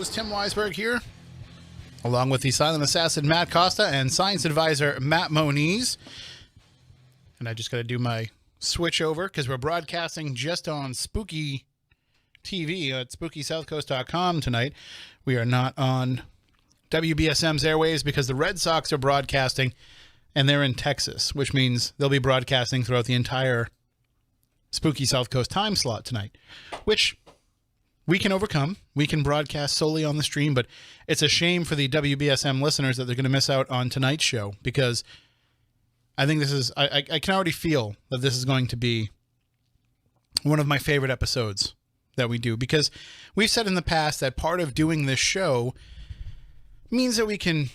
host, Tim Weisberg here, along with the silent assassin, Matt Costa, and science advisor, Matt Moniz. And I just got to do my switch over because we're broadcasting just on Spooky TV at SpookySouthCoast.com tonight. We are not on WBSM's airwaves because the Red Sox are broadcasting, and they're in Texas, which means they'll be broadcasting throughout the entire Spooky South Coast time slot tonight, which we can overcome. We can broadcast solely on the stream, but it's a shame for the WBSM listeners that they're going to miss out on tonight's show, because I think this is, I can already feel that this is going to be one of my favorite episodes that we do, because we've said in the past that part of doing this show means that we can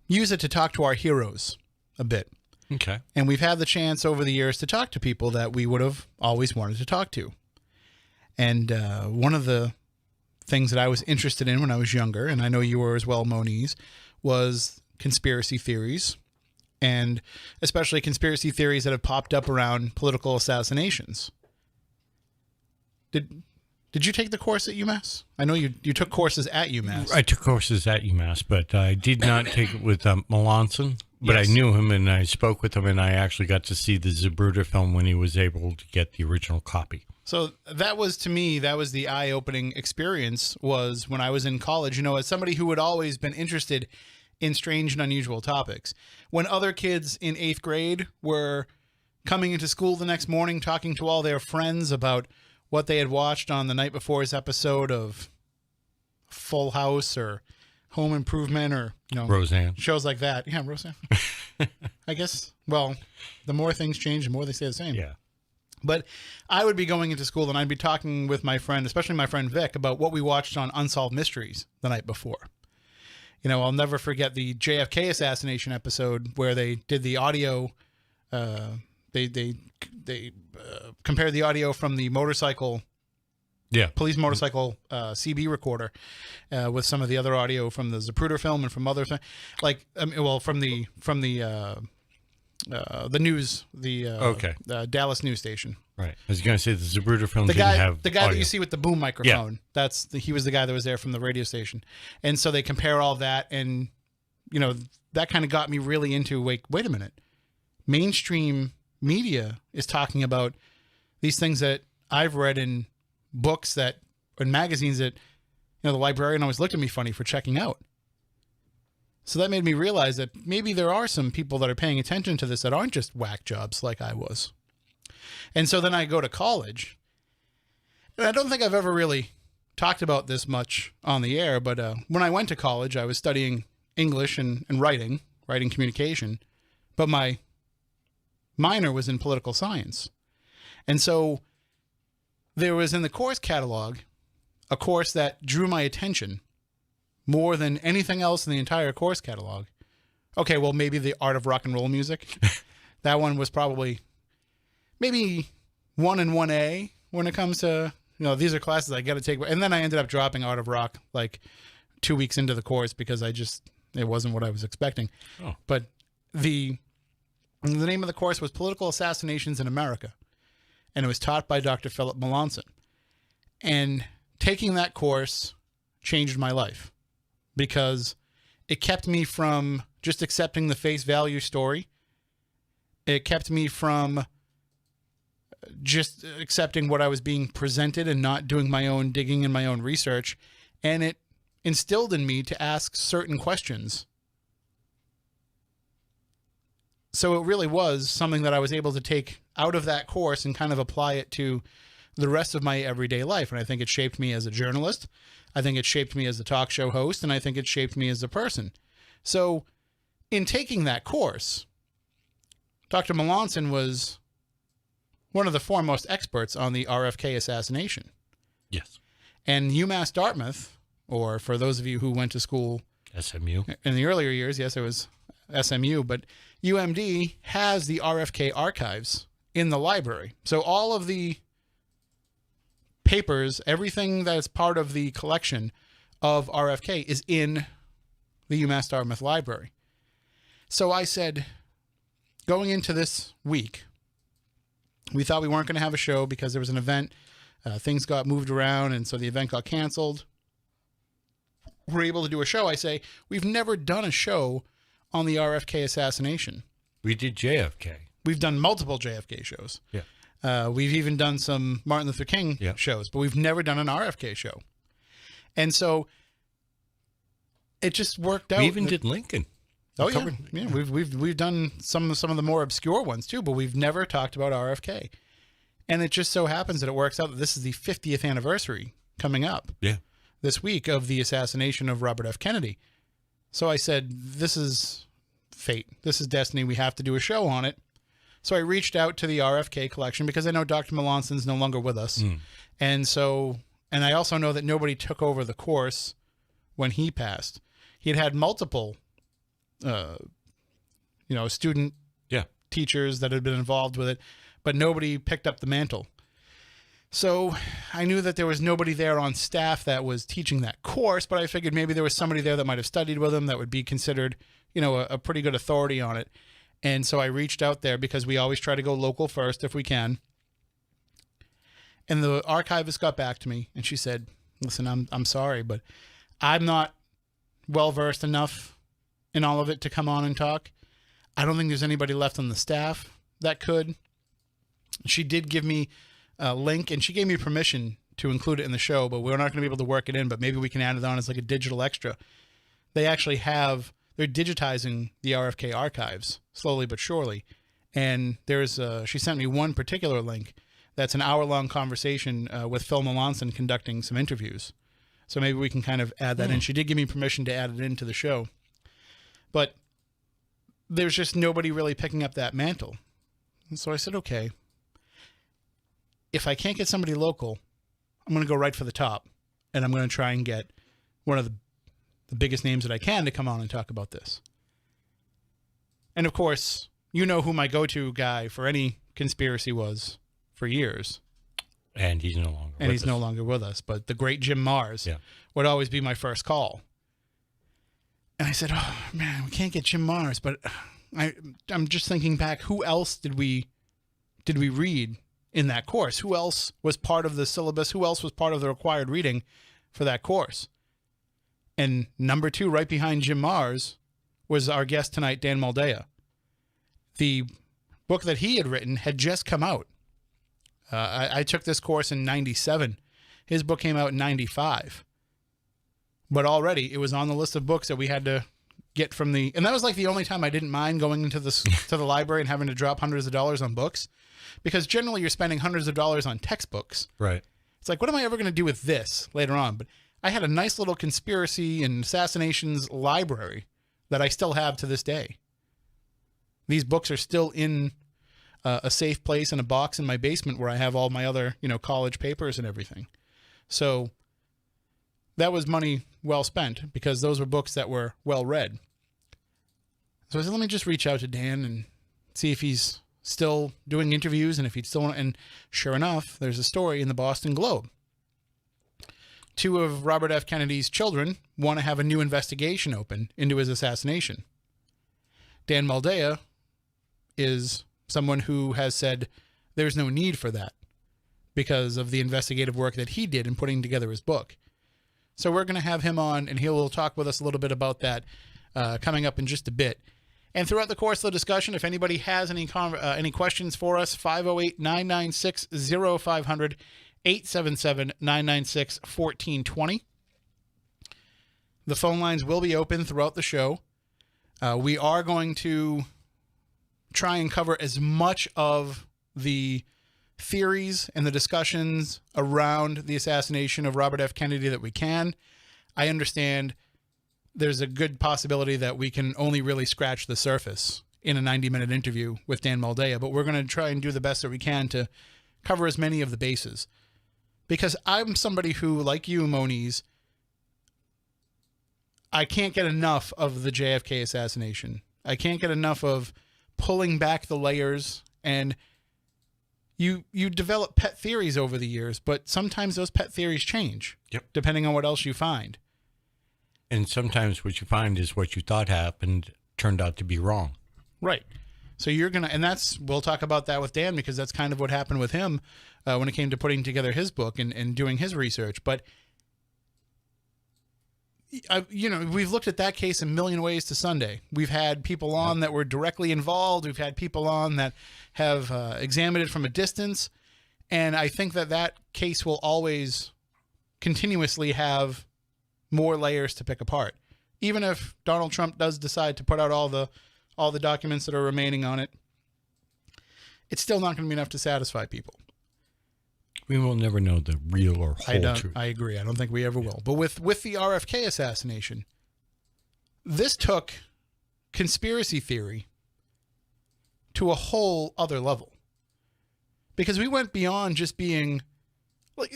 use it to talk to our heroes a bit. Okay. And we've had the chance over the years to talk to people that we would have always wanted to talk to. And one of the things that I was interested in when I was younger, and I know you were as well, Moniz, was conspiracy theories, and especially conspiracy theories that have popped up around political assassinations. Did you take the course at UMass? I know you took courses at UMass. I took courses at UMass, but I did not take it with Melanson. But Yes. I knew him, and I spoke with him, and I actually got to see the Zapruder film when he was able to get the original copy. So that was, to me, that was the eye-opening experience, was when I was in college, you know, as somebody who had always been interested in strange and unusual topics. When other kids in 8th grade were coming into school the next morning talking to all their friends about what they had watched on the night before's episode of Full House or Home Improvement, or, you know, Roseanne. shows like that. Yeah, Roseanne. I guess, well, the more things change, the more they stay the same. Yeah. But I would be going into school and I'd be talking with my friend, especially my friend Vic, about what we watched on Unsolved Mysteries the night before. You know, I'll never forget the JFK assassination episode where they did the audio. They compared the audio from the motorcycle, police motorcycle CB recorder with some of the other audio from the Zapruder film and from other things, like from the news, the Dallas news station. Right. I was going to say the Zapruder film The didn't guy have that you see with the boom microphone. Yeah. He was the guy that was there from the radio station, and so they compare all that, and you know that kind of got me really into wait a minute, mainstream media is talking about these things that I've read in books that in magazines that, you know, the librarian always looked at me funny for checking out. So that made me realize that maybe there are some people that are paying attention to this that aren't just whack jobs like I was. And so then I go to college, and I don't think I've ever really talked about this much on the air, but when I went to college, I was studying English and writing communication, but my minor was in political science. And so there was in the course catalog a course that drew my attention more than anything else in the entire course catalog. Okay, well, maybe the art of rock and roll music. That one was probably maybe 1 and 1A when it comes to, you know, these are classes I got to take. And then I ended up dropping art of rock like 2 weeks into the course because it wasn't what I was expecting. Oh. But the name of the course was Political Assassinations in America. And it was taught by Dr. Philip Melanson. And taking that course changed my life because it kept me from just accepting the face value story. It kept me from just accepting what I was being presented and not doing my own digging and my own research. And it instilled in me to ask certain questions. So it really was something that I was able to take out of that course and kind of apply it to the rest of my everyday life. And I think it shaped me as a journalist. I think it shaped me as a talk show host. And I think it shaped me as a person. So in taking that course, Dr. Melanson was one of the foremost experts on the RFK assassination. Yes. And UMass Dartmouth, or for those of you who went to school SMU in the earlier years, yes, it was SMU, but UMD has the RFK archives in the library. So all of the papers, everything that's part of the collection of RFK is in the UMass Dartmouth library. So I said, going into this week, we thought we weren't going to have a show because there was an event. Things got moved around, and so the event got canceled. we're able to do a show, I say, we've never done a show on the RFK assassination. We did JFK. We've done multiple JFK shows. Yeah. We've even done some Martin Luther King shows, but we've never done an RFK show. And so it just worked out. We even did Lincoln. Yeah. We've done some of the more obscure ones too, but we've never talked about RFK. And it just so happens that it works out that this is the 50th anniversary coming up this week of the assassination of Robert F. Kennedy. So I said, this is fate. This is destiny. We have to do a show on it. So I reached out to the RFK collection because I know Dr. Melanson's no longer with us. And I also know that nobody took over the course when he passed. He had multiple, student teachers that had been involved with it, but nobody picked up the mantle. So I knew that there was nobody there on staff that was teaching that course, but I figured maybe there was somebody there that might have studied with him that would be considered, a pretty good authority on it. And so I reached out there because we always try to go local first if we can. And the archivist got back to me and she said, listen, I'm sorry, but I'm not well-versed enough in all of it to come on and talk. I don't think there's anybody left on the staff that could. She did give me a link and she gave me permission to include it in the show, but we're not going to be able to work it in, but maybe we can add it on as like a digital extra. They actually they're digitizing the RFK archives slowly but surely. And she sent me one particular link that's an hour-long conversation with Phil Melanson conducting some interviews. So maybe we can kind of add that in. She did give me permission to add it into the show. But there's just nobody really picking up that mantle. And so I said, okay, if I can't get somebody local, I'm going to go right for the top. And I'm going to try and get one of the biggest names that I can to come on and talk about this. And of course, you know who my go-to guy for any conspiracy was for years. And he's no longer and he's no longer with us. But the great Jim Mars would always be my first call. And I said, oh, man, we can't get Jim Mars. But I'm just thinking back, who else did we read in that course? Who else was part of the syllabus? Who else was part of the required reading for that course? And number 2, right behind Jim Mars, was our guest tonight, Dan Moldea. The book that he had written had just come out. I took this course in 97. His book came out in 95. But already it was on the list of books that we had to get from and that was like the only time I didn't mind going into to the library and having to drop hundreds of dollars on books, because generally you're spending hundreds of dollars on textbooks. Right. It's like, what am I ever going to do with this later on? But I had a nice little conspiracy and assassinations library that I still have to this day. These books are still in a safe place in a box in my basement where I have all my other, college papers and everything. So that was money well spent because those were books that were well read. So I said, let me just reach out to Dan and see if he's still doing interviews and if he'd still want. And sure enough, there's a story in the Boston Globe. 2 of Robert F. Kennedy's children want to have a new investigation open into his assassination. Dan Moldea is someone who has said there's no need for that because of the investigative work that he did in putting together his book. So we're going to have him on, and he'll talk with us a little bit about that coming up in just a bit. And throughout the course of the discussion, if anybody has any questions for us, 508-996-0500, 877-996-1420. The phone lines will be open throughout the show. We are going to try and cover as much of the theories and the discussions around the assassination of Robert F. Kennedy that we can. I understand there's a good possibility that we can only really scratch the surface in a 90-minute interview with Dan Moldea, but we're going to try and do the best that we can to cover as many of the bases. Because I'm somebody who, like you, Moniz, I can't get enough of the JFK assassination. I can't get enough of pulling back the layers, and you develop pet theories over the years, but sometimes those pet theories change. Yep. Depending on what else you find. And sometimes what you find is what you thought happened turned out to be wrong. Right. So you're going to, and we'll talk about that with Dan, because that's kind of what happened with him when it came to putting together his book and doing his research. But we've looked at that case a million ways to Sunday. We've had people on that were directly involved. We've had people on that have examined it from a distance. And I think that case will always continuously have more layers to pick apart. Even if Donald Trump does decide to put out all the documents that are remaining on it, it's still not going to be enough to satisfy people. We will never know the real or whole truth. I agree. I don't think we ever will. But with the RFK assassination, this took conspiracy theory to a whole other level. Because we went beyond just being... like,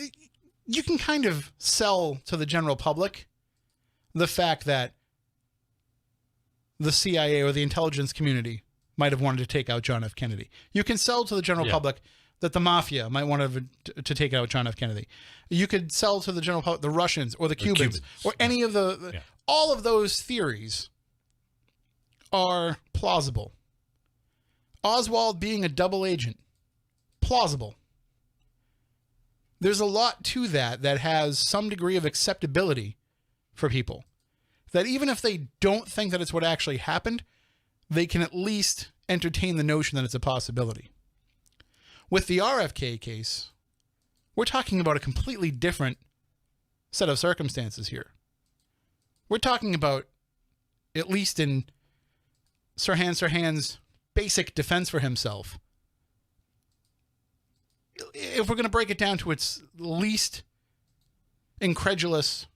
you can kind of sell to the general public the fact that the CIA or the intelligence community might have wanted to take out John F. Kennedy. You can sell to the general public that the mafia might want to take out John F. Kennedy. You could sell to the general public the Russians or the Cubans or any of all of those theories are plausible. Oswald being a double agent, plausible. There's a lot to that has some degree of acceptability for people. That even if they don't think that it's what actually happened, they can at least entertain the notion that it's a possibility. With the RFK case, we're talking about a completely different set of circumstances here. We're talking about, at least in Sirhan's basic defense for himself, if we're going to break it down to its least incredulous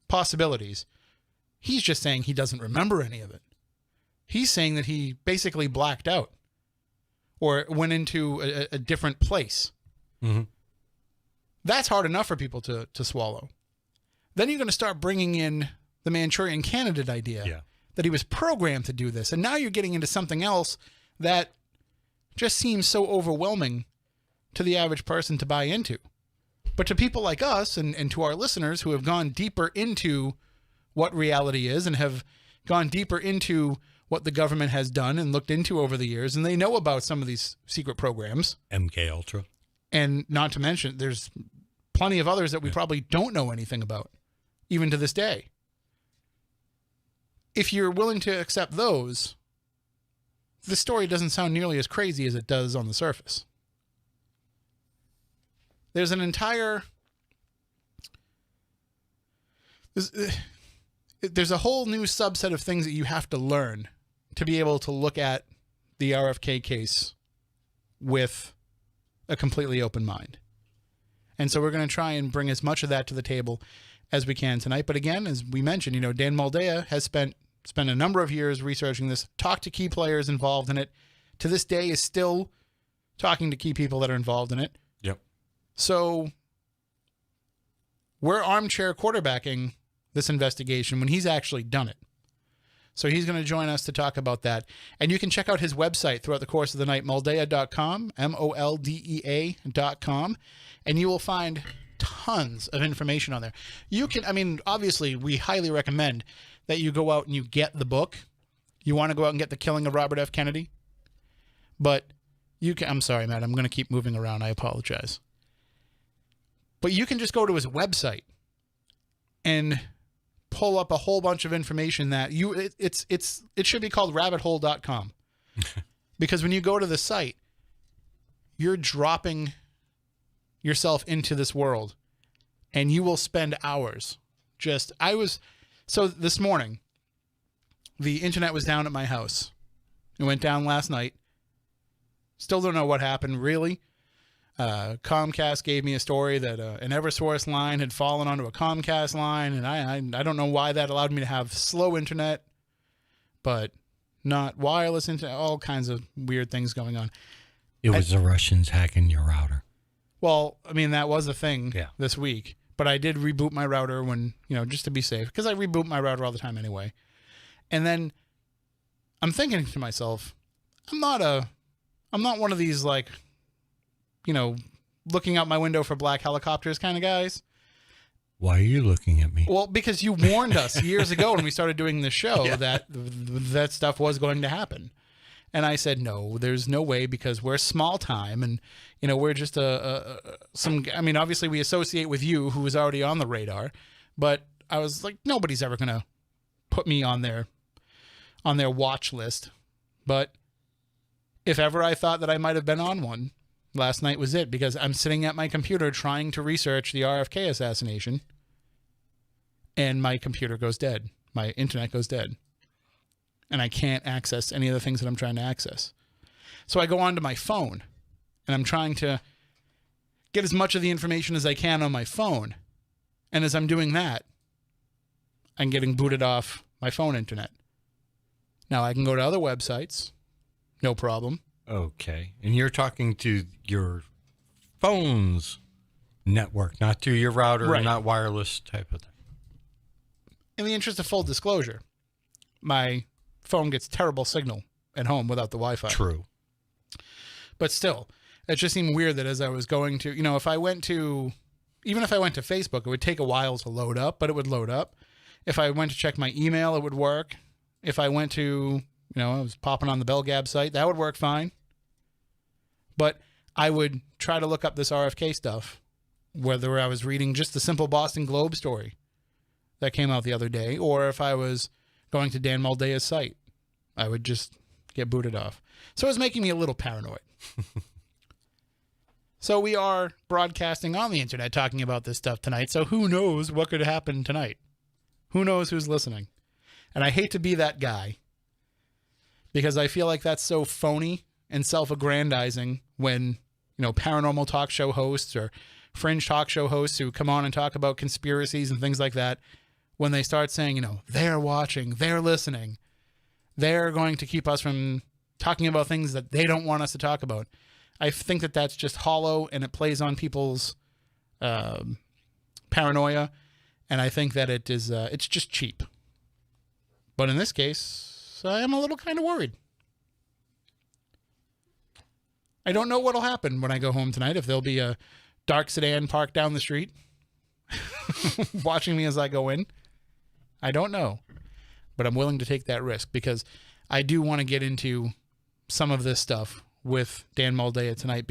possibilities, he's just saying he doesn't remember any of it. He's saying that he basically blacked out or went into a different place. Mm-hmm. That's hard enough for people to swallow. Then you're going to start bringing in the Manchurian Candidate idea that he was programmed to do this. And now you're getting into something else that just seems so overwhelming to the average person to buy into. But to people like us and to our listeners who have gone deeper into what reality is and have gone deeper into what the government has done and looked into over the years, and they know about some of these secret programs. MK Ultra. And not to mention, there's plenty of others that we probably don't know anything about, even to this day. If you're willing to accept those, the story doesn't sound nearly as crazy as it does on the surface. There's an entire... There's a whole new subset of things that you have to learn to be able to look at the RFK case with a completely open mind. And so we're going to try and bring as much of that to the table as we can tonight. But again, as we mentioned, Dan Moldea has spent a number of years researching this, talked to key players involved in it. To this day is still talking to key people that are involved in it. Yep. So we're armchair quarterbacking this investigation when he's actually done it. So he's going to join us to talk about that. And you can check out his website throughout the course of the night, moldea.com, moldea.com, and you will find tons of information on there. You can, obviously, we highly recommend that you go out and you get the book. You want to go out and get The Killing of Robert F. Kennedy? But you can, I'm sorry, Matt, I'm going to keep moving around. I apologize. But you can just go to his website and pull up a whole bunch of information that it should be called rabbithole.com. Because when you go to the site, you're dropping yourself into this world and you will spend hours. So this morning, the internet was down at my house. It went down last night. Still don't know what happened, really. Comcast gave me a story that an Eversource line had fallen onto a Comcast line, and I don't know why that allowed me to have slow internet, but not wireless internet, all kinds of weird things going on. It was the Russians hacking your router. Well, that was a thing this week, but I did reboot my router when, just to be safe, because I reboot my router all the time anyway. And then I'm thinking to myself, I'm not one of these, looking out my window for black helicopters kind of guys. Why are you looking at me? Well, because you warned us years ago when we started doing this show that stuff was going to happen. And I said, no, there's no way, because we're small time and, we're just obviously we associate with you, who is already on the radar, but I was like, nobody's ever going to put me on their watch list. But if ever I thought that I might have been on one, last night was it, because I'm sitting at my computer trying to research the RFK assassination, and my computer goes dead. My internet goes dead. And I can't access any of the things that I'm trying to access. So I go onto my phone, and I'm trying to get as much of the information as I can on my phone. And as I'm doing that, I'm getting booted off my phone internet. Now I can go to other websites, no problem. Okay. And you're talking to your phone's network, not to your router, Right. Not wireless type of thing. In the interest of full disclosure, my phone gets terrible signal at home without the Wi-Fi. True. But still, it just seemed weird that as I was going to, even if I went to Facebook, it would take a while to load up, but it would load up. If I went to check my email, it would work. If I went to, I was popping on the BellGab site, that would work fine. But I would try to look up this RFK stuff, whether I was reading just the simple Boston Globe story that came out the other day, or if I was going to Dan Moldea's site, I would just get booted off. So it was making me a little paranoid. So we are broadcasting on the internet talking about this stuff tonight, so who knows what could happen tonight? Who knows who's listening? And I hate to be that guy, because I feel like that's so phony and self-aggrandizing when, paranormal talk show hosts or fringe talk show hosts who come on and talk about conspiracies and things like that, when they start saying, they're watching, they're listening, they're going to keep us from talking about things that they don't want us to talk about. I think that that's just hollow, and it plays on people's paranoia, and I think that it's just cheap. But in this case, I am a little kind of worried. I don't know what'll happen when I go home tonight, if there'll be a dark sedan parked down the street watching me as I go in. I don't know, but I'm willing to take that risk, because I do want to get into some of this stuff with Dan Moldea tonight,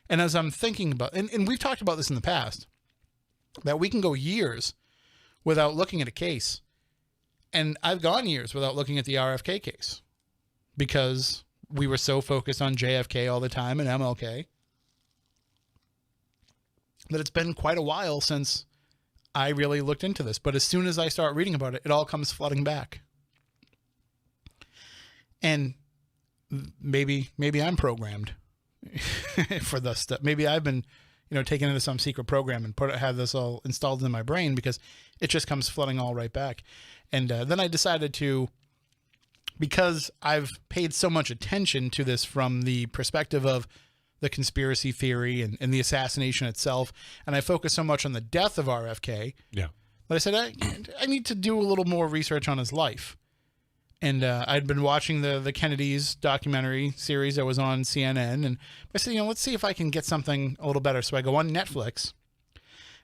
and as I'm thinking about, and we've talked about this in the past, that we can go years without looking at a case. And I've gone years without looking at the RFK case, because we were so focused on JFK all the time and MLK, that it's been quite a while since I really looked into this. But as soon as I start reading about it, it all comes flooding back. And maybe I'm programmed for this stuff. Maybe I've been, taken into some secret program and have this all installed in my brain, because it just comes flooding all right back. And then I decided to, because I've paid so much attention to this from the perspective of the conspiracy theory and the assassination itself, and I focus so much on the death of RFK, Yeah. but I said, I need to do a little more research on his life. And I'd been watching the Kennedys documentary series that was on CNN, and I said, let's see if I can get something a little better. So I go on Netflix,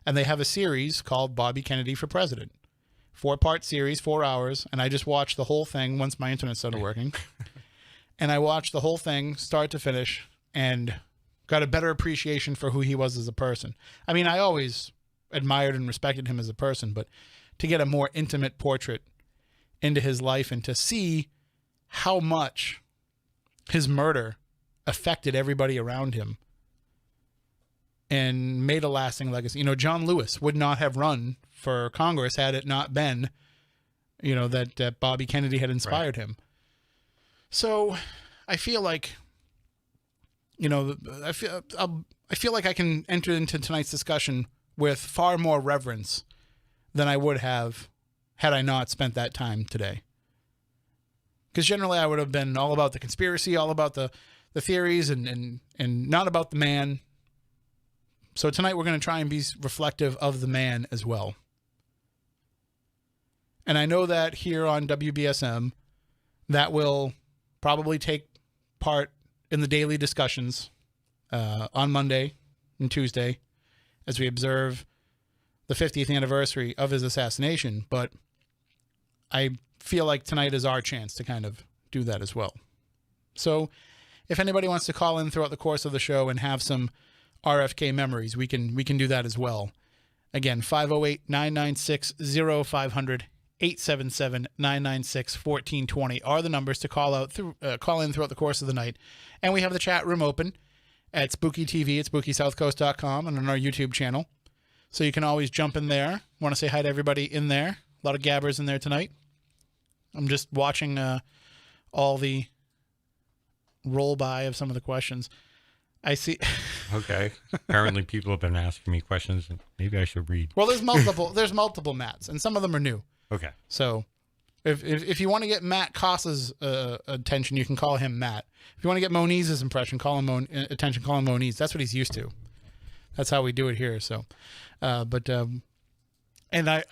and they have a series called Bobby Kennedy for President. 4-part series, 4 hours, and I just watched the whole thing once my internet started working. And I watched the whole thing, start to finish, and got a better appreciation for who he was as a person. I mean, I always admired and respected him as a person, but to get a more intimate portrait into his life and to see how much his murder affected everybody around him and made a lasting legacy. John Lewis would not have run for Congress had it not been, that Bobby Kennedy had inspired him. So I feel like, I feel like I can enter into tonight's discussion with far more reverence than I would have had I not spent that time today. Because generally I would have been all about the conspiracy, all about the theories, and not about the man. So tonight we're going to try and be reflective of the man as well. And I know that here on WBSM, that will probably take part in the daily discussions on Monday and Tuesday as we observe the 50th anniversary of his assassination. But I feel like tonight is our chance to kind of do that as well. So if anybody wants to call in throughout the course of the show and have some RFK memories, we can do that as well. Again, 508-996-0500, 877-996-1420 are the numbers to call in throughout the course of the night. And we have the chat room open at Spooky TV at SpookySouthCoast.com and on our YouTube channel. So you can always jump in there. Want to say hi to everybody in there. A lot of gabbers in there tonight. I'm just watching all the roll by of some of the questions. I see. Okay. Apparently people have been asking me questions, and maybe I should read. Well, there's multiple Matts, and some of them are new. Okay. So if you want to get Matt Coss's attention, you can call him Matt. If you want to get Moniz's impression, call him attention, call him Moniz. That's what he's used to. That's how we do it here. So, and I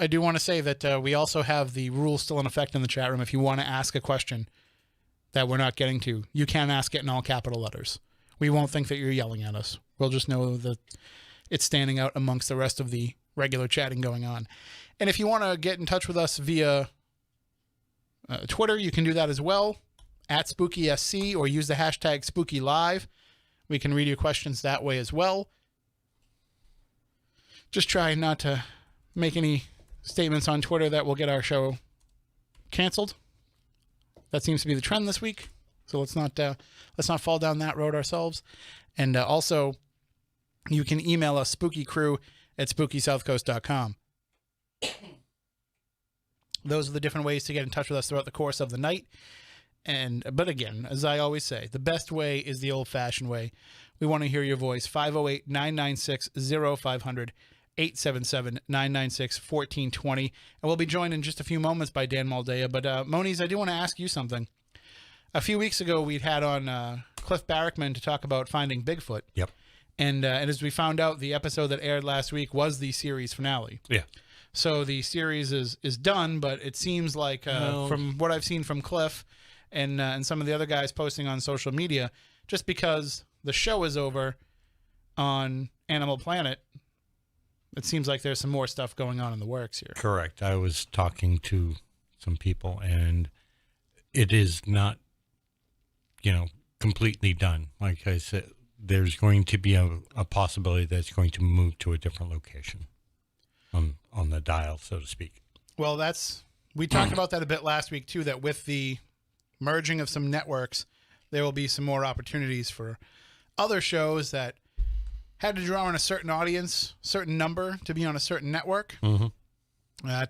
do want to say that we also have the rules still in effect in the chat room. If you want to ask a question that we're not getting to, you can ask it in all capital letters. We won't think that you're yelling at us. We'll just know that it's standing out amongst the rest of the regular chatting going on. And if you want to get in touch with us via Twitter, you can do that as well, at SpookySC, or use the hashtag SpookyLive. We can read your questions that way as well. Just try not to make any statements on Twitter that will get our show canceled. That seems to be the trend this week. So let's not fall down that road ourselves. And also, you can email us, spookycrew@SpookySouthCoast.com. Those are the different ways to get in touch with us throughout the course of the night. But again, as I always say, the best way is the old-fashioned way. We want to hear your voice. 508-996-0500, 877-996-1420. And we'll be joined in just a few moments by Dan Moldea. But Moniz, I do want to ask you something. A few weeks ago, we'd had on Cliff Barrickman to talk about finding Bigfoot. Yep. And as we found out, the episode that aired last week was the series finale. Yeah. So the series is done, but it seems like from what I've seen from Cliff and some of the other guys posting on social media, just because the show is over on Animal Planet, it seems like there's some more stuff going on in the works here. Correct. I was talking to some people, and it is not, completely done. Like I said, there's going to be a possibility that it's going to move to a different location on the dial, so to speak. Well, we talked about that a bit last week too, that with the merging of some networks, there will be some more opportunities for other shows that had to draw on a certain audience, certain number to be on a certain network, to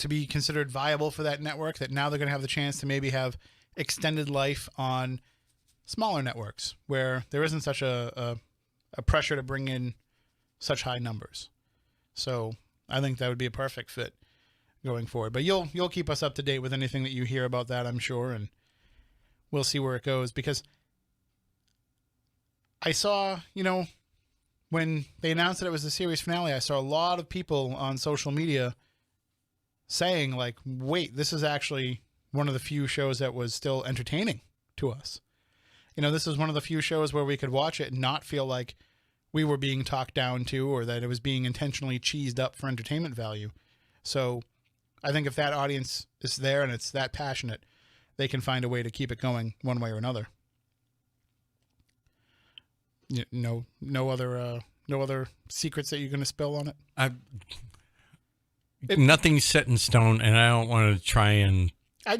be considered viable for that network, that now they're going to have the chance to maybe have extended life on smaller networks where there isn't such a pressure to bring in such high numbers. So I think that would be a perfect fit going forward. But you'll keep us up to date with anything that you hear about that, I'm sure, and we'll see where it goes. Because I saw, when they announced that it was the series finale, I saw a lot of people on social media saying, like, wait, this is actually one of the few shows that was still entertaining to us. This is one of the few shows where we could watch it and not feel like we were being talked down to, or that it was being intentionally cheesed up for entertainment value. So I think if that audience is there and it's that passionate, they can find a way to keep it going one way or another. No other secrets that you're going to spill on it? Nothing's set in stone, and I don't want to try and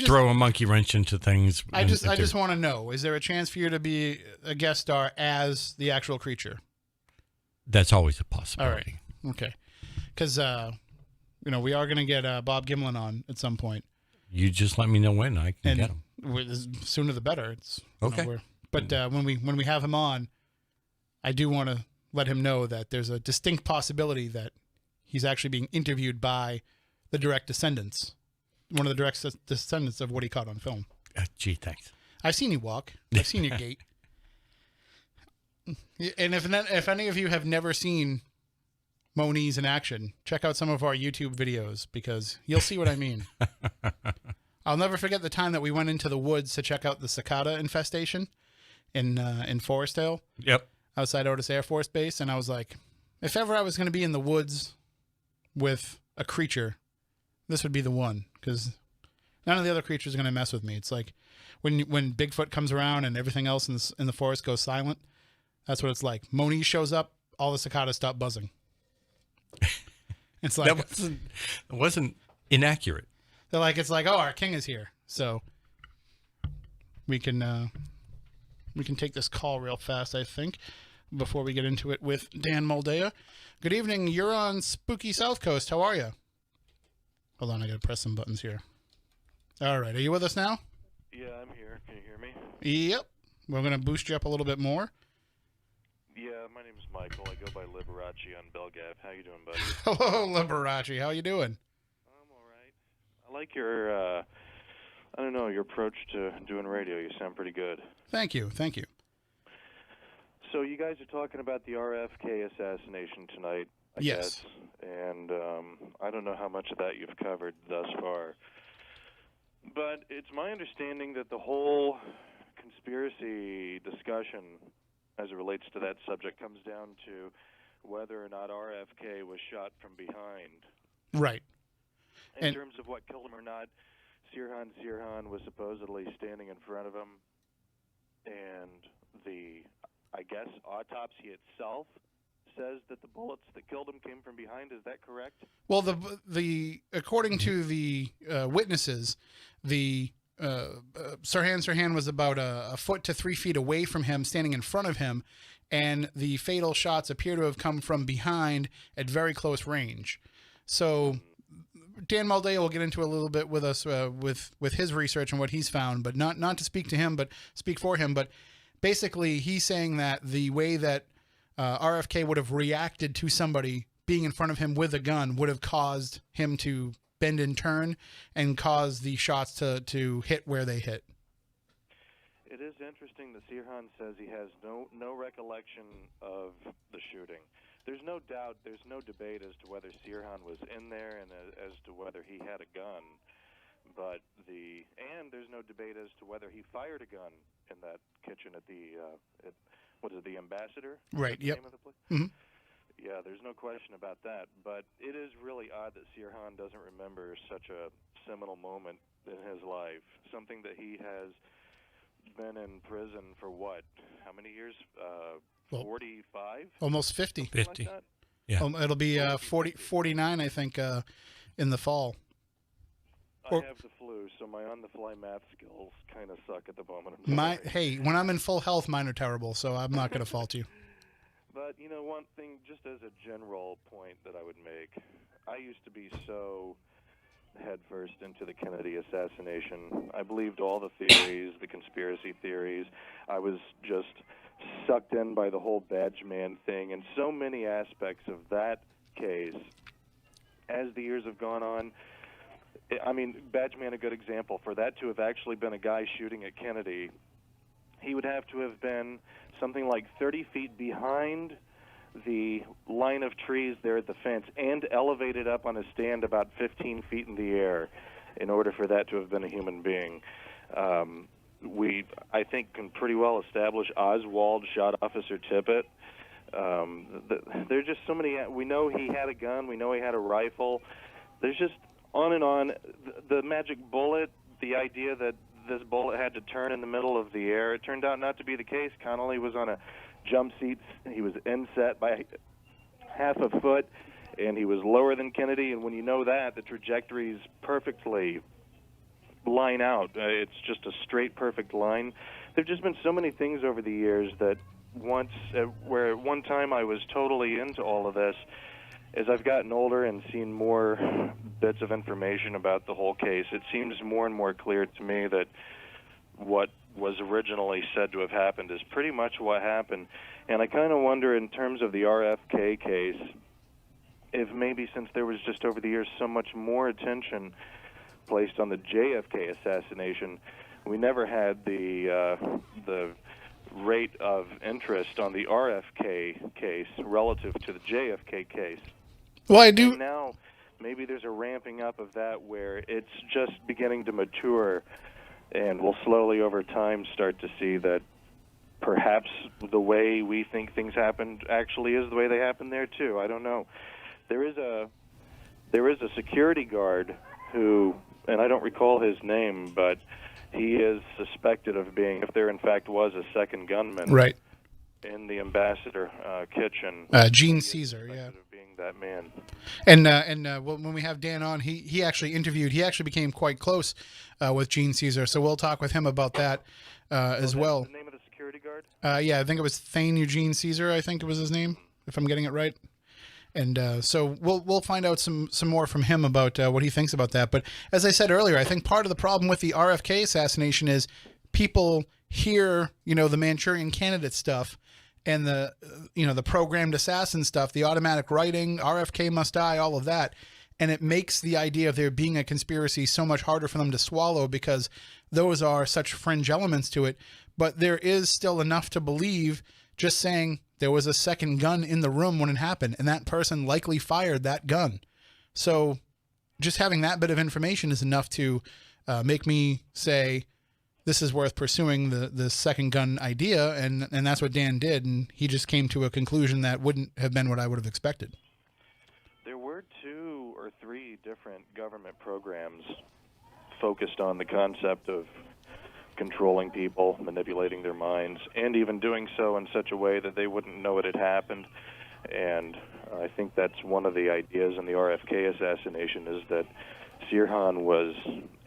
throw a monkey wrench into things. I just want to know, is there a chance for you to be a guest star as the actual creature? That's always a possibility. All right. Okay. Because, we are going to get Bob Gimlin on at some point. You just let me know when I can get him. The sooner the better. It's okay. But when we have him on, I do want to let him know that there's a distinct possibility that he's actually being interviewed by the direct descendants. One of the direct descendants of what he caught on film. Gee, thanks. I've seen you walk. I've seen your gait. And if any of you have never seen Moniz in action, check out some of our YouTube videos, because you'll see what I mean. I'll never forget the time that we went into the woods to check out the cicada infestation in Forestdale. Yep. Outside Otis Air Force Base. And I was like, if ever I was going to be in the woods with a creature, this would be the one, because none of the other creatures are going to mess with me. It's like when Bigfoot comes around and everything else in the forest goes silent. That's what it's like. Moniz shows up, all the cicadas stop buzzing. It's like it wasn't inaccurate. they're like, it's like, oh, our king is here, so we can take this call real fast, I think, before we get into it with Dan Moldea. Good evening. You're on Spooky South Coast. How are you? Hold on, I got to press some buttons here. All right, are you with us now? Yeah, I'm here. Can you hear me? Yep. We're going to boost you up a little bit more. Yeah, my name's Michael. I go by Liberace on Belgap. How you doing, buddy? Hello, Liberace. How you doing? I'm all right. I like your, I don't know, your approach to doing radio. You sound pretty good. Thank you. Thank you. So you guys are talking about the RFK assassination tonight, I Yes. guess. And I don't know how much of that you've covered thus far. But it's my understanding that the whole conspiracy discussion as it relates to that subject comes down to whether or not RFK was shot from behind. Right. In terms of what killed him or not, Sirhan was supposedly standing in front of him, and the, I guess, autopsy itself says that the bullets that killed him came from behind. Is that correct? Well, the according to the witnesses, the Sirhan was about a foot to 3 feet away from him, standing in front of him, and the fatal shots appear to have come from behind at very close range. So Dan Moldea will get into a little bit with us with his research and what he's found, but not to speak to him, but speak for him. But basically, he's saying that the way that RFK would have reacted to somebody being in front of him with a gun would have caused him to bend and turn and cause the shots to hit where they hit. It is interesting that Sirhan says he has no recollection of the shooting. There's no doubt, there's no debate as to whether Sirhan was in there and as to whether he had a gun. And there's no debate as to whether he fired a gun in that kitchen at the the Ambassador? Right. Yep. Name of the place? Mm-hmm. Yeah, there's no question about that. But it is really odd that Sirhan doesn't remember such a seminal moment in his life, something that he has been in prison for what? How many years? 45? Almost 50. 50. Like that? Yeah. It'll be 49, I think, in the fall. I have the flu, so my on-the-fly math skills kind of suck at the moment. I'm sorry. Hey, when I'm in full health, mine are terrible, so I'm not going to fault you. But, you know, one thing, just as a general point that I would make, I used to be so headfirst into the Kennedy assassination. I believed all the theories, the conspiracy theories. I was just sucked in by the whole badge man thing and so many aspects of that case. As the years have gone on, I mean, badge man, a good example. For that to have actually been a guy shooting at Kennedy, he would have to have been something like 30 feet behind the line of trees there at the fence and elevated up on a stand about 15 feet in the air in order for that to have been a human being. We, I think, can pretty well establish Oswald shot Officer Tippit. There are just so many. We know he had a gun. We know he had a rifle. There's just on and on. The magic bullet, the idea that this bullet had to turn in the middle of the air, it turned out not to be the case. Connolly was on a jump seat. He was inset by half a foot, and he was lower than Kennedy. And when you know that, the trajectories perfectly line out. It's just a straight, perfect line. There have just been so many things over the years that where at one time I was totally into all of this, as I've gotten older and seen more bits of information about the whole case, it seems more and more clear to me that what was originally said to have happened is pretty much what happened. And I kind of wonder, in terms of the RFK case, if maybe since there was just over the years so much more attention placed on the JFK assassination, we never had the rate of interest on the RFK case relative to the JFK case. Well, I do. And now maybe there's a ramping up of that where it's just beginning to mature, and we'll slowly over time start to see that perhaps the way we think things happened actually is the way they happened there too. I don't know. There is a security guard who, and I don't recall his name, but he is suspected of being, if there in fact was a second gunman, Right. in the Ambassador kitchen. Gene Caesar, yeah. Of being that man. And when we have Dan on, he actually became quite close with Gene Caesar. So we'll talk with him about that as well. The name of the security guard? Yeah, I think it was Thane Eugene Caesar. I think it was his name, if I'm getting it right. And so we'll find out some more from him about what he thinks about that. But as I said earlier, I think part of the problem with the RFK assassination is people hear, the Manchurian Candidate stuff and the programmed assassin stuff, the automatic writing, RFK must die, all of that. And it makes the idea of there being a conspiracy so much harder for them to swallow because those are such fringe elements to it. But there is still enough to believe just saying there was a second gun in the room when it happened, and that person likely fired that gun. So just having that bit of information is enough to make me say this is worth pursuing the second gun idea, and that's what Dan did, and he just came to a conclusion that wouldn't have been what I would have expected. There were 2 or 3 different government programs focused on the concept of controlling people, manipulating their minds, and even doing so in such a way that they wouldn't know it had happened. And I think that's one of the ideas in the RFK assassination, is that Sirhan was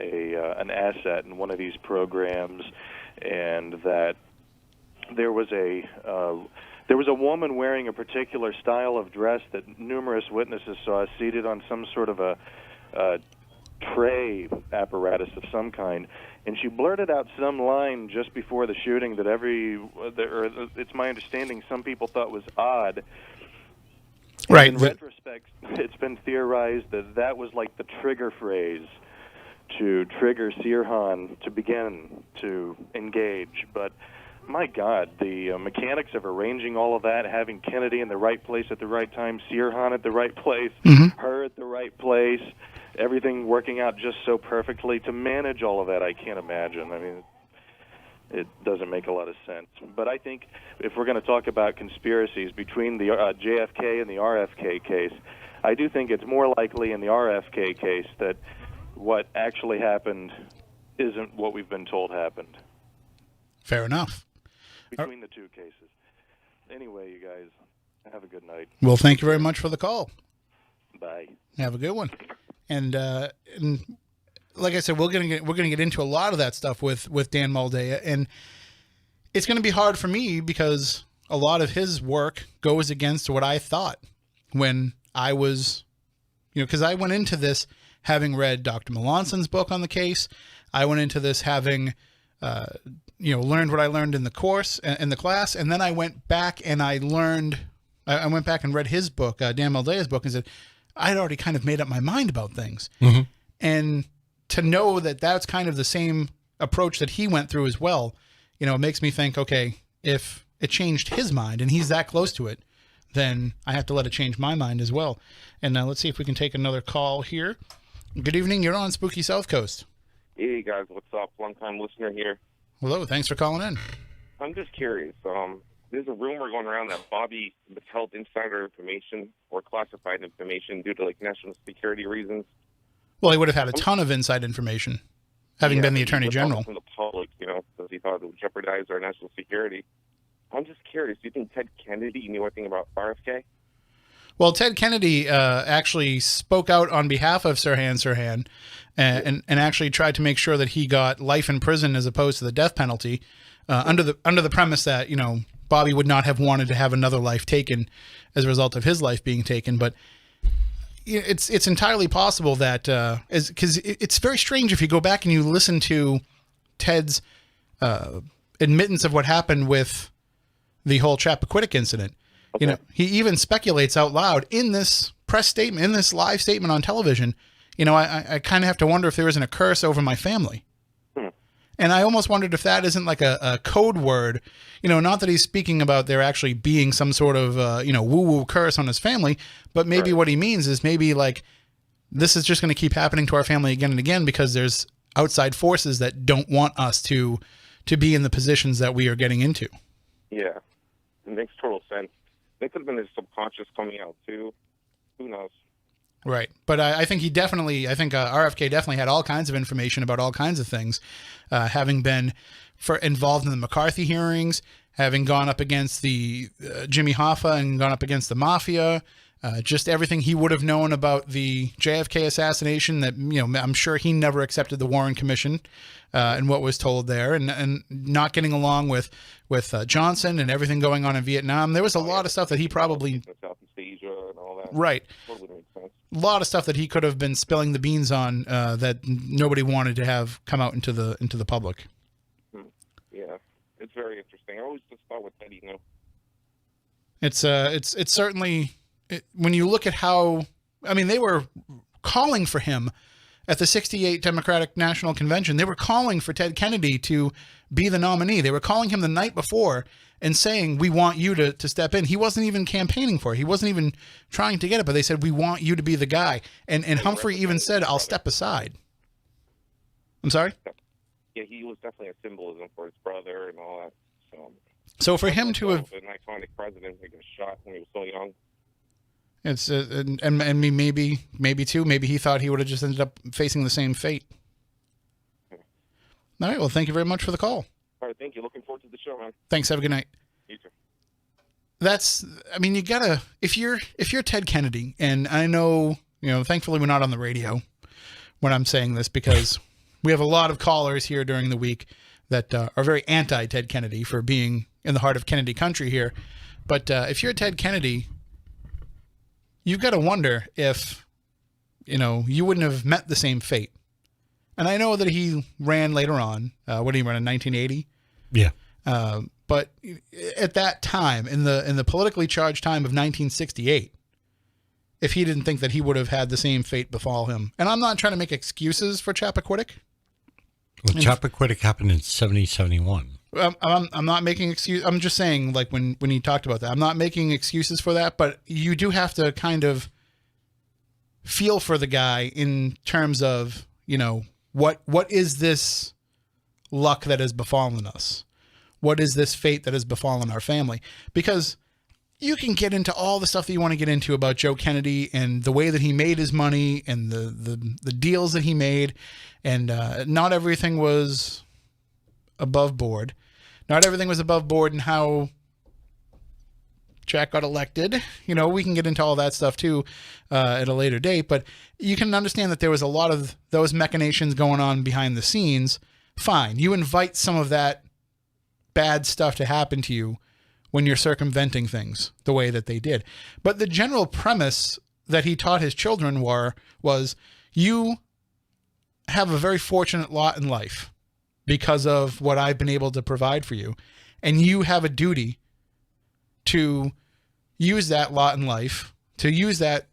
an asset in one of these programs, and that there was a woman wearing a particular style of dress that numerous witnesses saw seated on some sort of a tray apparatus of some kind, and she blurted out some line just before the shooting that it's my understanding some people thought was odd. Right. In retrospect, it's been theorized that was like the trigger phrase to trigger Sirhan to begin to engage. But my God, the mechanics of arranging all of that, having Kennedy in the right place at the right time, Sirhan at the right place, her at the right place, everything working out just so perfectly. To manage all of that, I can't imagine. I mean, it doesn't make a lot of sense. But I think if we're going to talk about conspiracies between the JFK and the RFK case, I do think it's more likely in the RFK case that what actually happened isn't what we've been told happened. Fair enough. Between the 2 cases. Anyway, you guys, have a good night. Well, thank you very much for the call. Bye. Have a good one. And like I said, we're gonna get into a lot of that stuff with Dan Moldea, and it's gonna be hard for me because a lot of his work goes against what I thought when I was, because I went into this having read Dr. Melanson's book on the case. I went into this having learned what I learned in the course, in the class, and then I went back and I went back and read his book, Dan Moldea's book, and said I'd already kind of made up my mind about things. Mm-hmm. And to know that that's kind of the same approach that he went through as well, it makes me think, okay, if it changed his mind and he's that close to it, then I have to let it change my mind as well. And let's see if we can take another call here. Good evening. You're on Spooky South Coast. Hey, guys. What's up? Long-time listener here. Hello. Thanks for calling in. I'm just curious. There's a rumor going around that Bobby withheld insider information or classified information due to, national security reasons. Well, he would have had a ton of inside information, having been the Attorney General. From the public, because he thought it would jeopardize our national security. I'm just curious. Do you think Ted Kennedy knew anything about RFK? Well, Ted Kennedy actually spoke out on behalf of Sirhan and actually tried to make sure that he got life in prison as opposed to the death penalty, under the premise that Bobby would not have wanted to have another life taken as a result of his life being taken. But it's entirely possible that because it's very strange if you go back and you listen to Ted's admittance of what happened with the whole Chappaquiddick incident. Okay. He even speculates out loud in this press statement, in this live statement on television. I kind of have to wonder if there isn't a curse over my family. And I almost wondered if that isn't like a code word, not that he's speaking about there actually being some sort of, woo-woo curse on his family, but maybe what he means is maybe like this is just going to keep happening to our family again and again because there's outside forces that don't want us to be in the positions that we are getting into. Yeah, it makes total sense. It could have been his subconscious coming out too. Who knows? Right. But I think RFK definitely had all kinds of information about all kinds of things, having been involved in the McCarthy hearings, having gone up against the Jimmy Hoffa and gone up against the mafia, just everything he would have known about the JFK assassination, that, I'm sure he never accepted the Warren Commission and what was told there, and not getting along with Johnson and everything going on in Vietnam. There was a lot of stuff that he probably... Southeast Asia and all that. Right. Totally makes sense. A lot of stuff that he could have been spilling the beans on that nobody wanted to have come out into the public. Yeah, it's very interesting. I always just thought with Eddie, It's certainly, when you look at how, they were calling for him at the 68 Democratic National Convention. They were calling for Ted Kennedy to be the nominee. They were calling him the night before and saying, we want you to step in. He wasn't even campaigning for it. He wasn't even trying to get it, but they said, we want you to be the guy. And Humphrey even said, I'll step aside. I'm sorry? Yeah, he was definitely a symbolism for his brother and all that. So for him to have... An iconic president who got shot when he was so young. It's and maybe too. Maybe he thought he would have just ended up facing the same fate. All right. Well, thank you very much for the call. All right. Thank you. Looking forward to the show, man. Thanks. Have a good night. You too. You gotta, if you're Ted Kennedy, and I know, thankfully we're not on the radio when I'm saying this, because we have a lot of callers here during the week that are very anti-Ted Kennedy for being in the heart of Kennedy country here. But if you're Ted Kennedy, you've got to wonder if, you wouldn't have met the same fate. And I know that he ran later on. What did he run in 1980? Yeah. But at that time, in the politically charged time of 1968, if he didn't think that he would have had the same fate befall him. And I'm not trying to make excuses for Chappaquiddick. Well, Chappaquiddick happened in 71. I'm not making excuse. I'm just saying, like, when he talked about that, I'm not making excuses for that, but you do have to kind of feel for the guy in terms of, what is this luck that has befallen us? What is this fate that has befallen our family? Because you can get into all the stuff that you want to get into about Joe Kennedy and the way that he made his money and the deals that he made. And not everything was above board. Not everything was above board in how Jack got elected. We can get into all that stuff too at a later date. But you can understand that there was a lot of those machinations going on behind the scenes. Fine. You invite some of that bad stuff to happen to you when you're circumventing things the way that they did. But the general premise that he taught his children was you have a very fortunate lot in life because of what I've been able to provide for you. And you have a duty to use that lot in life, to use that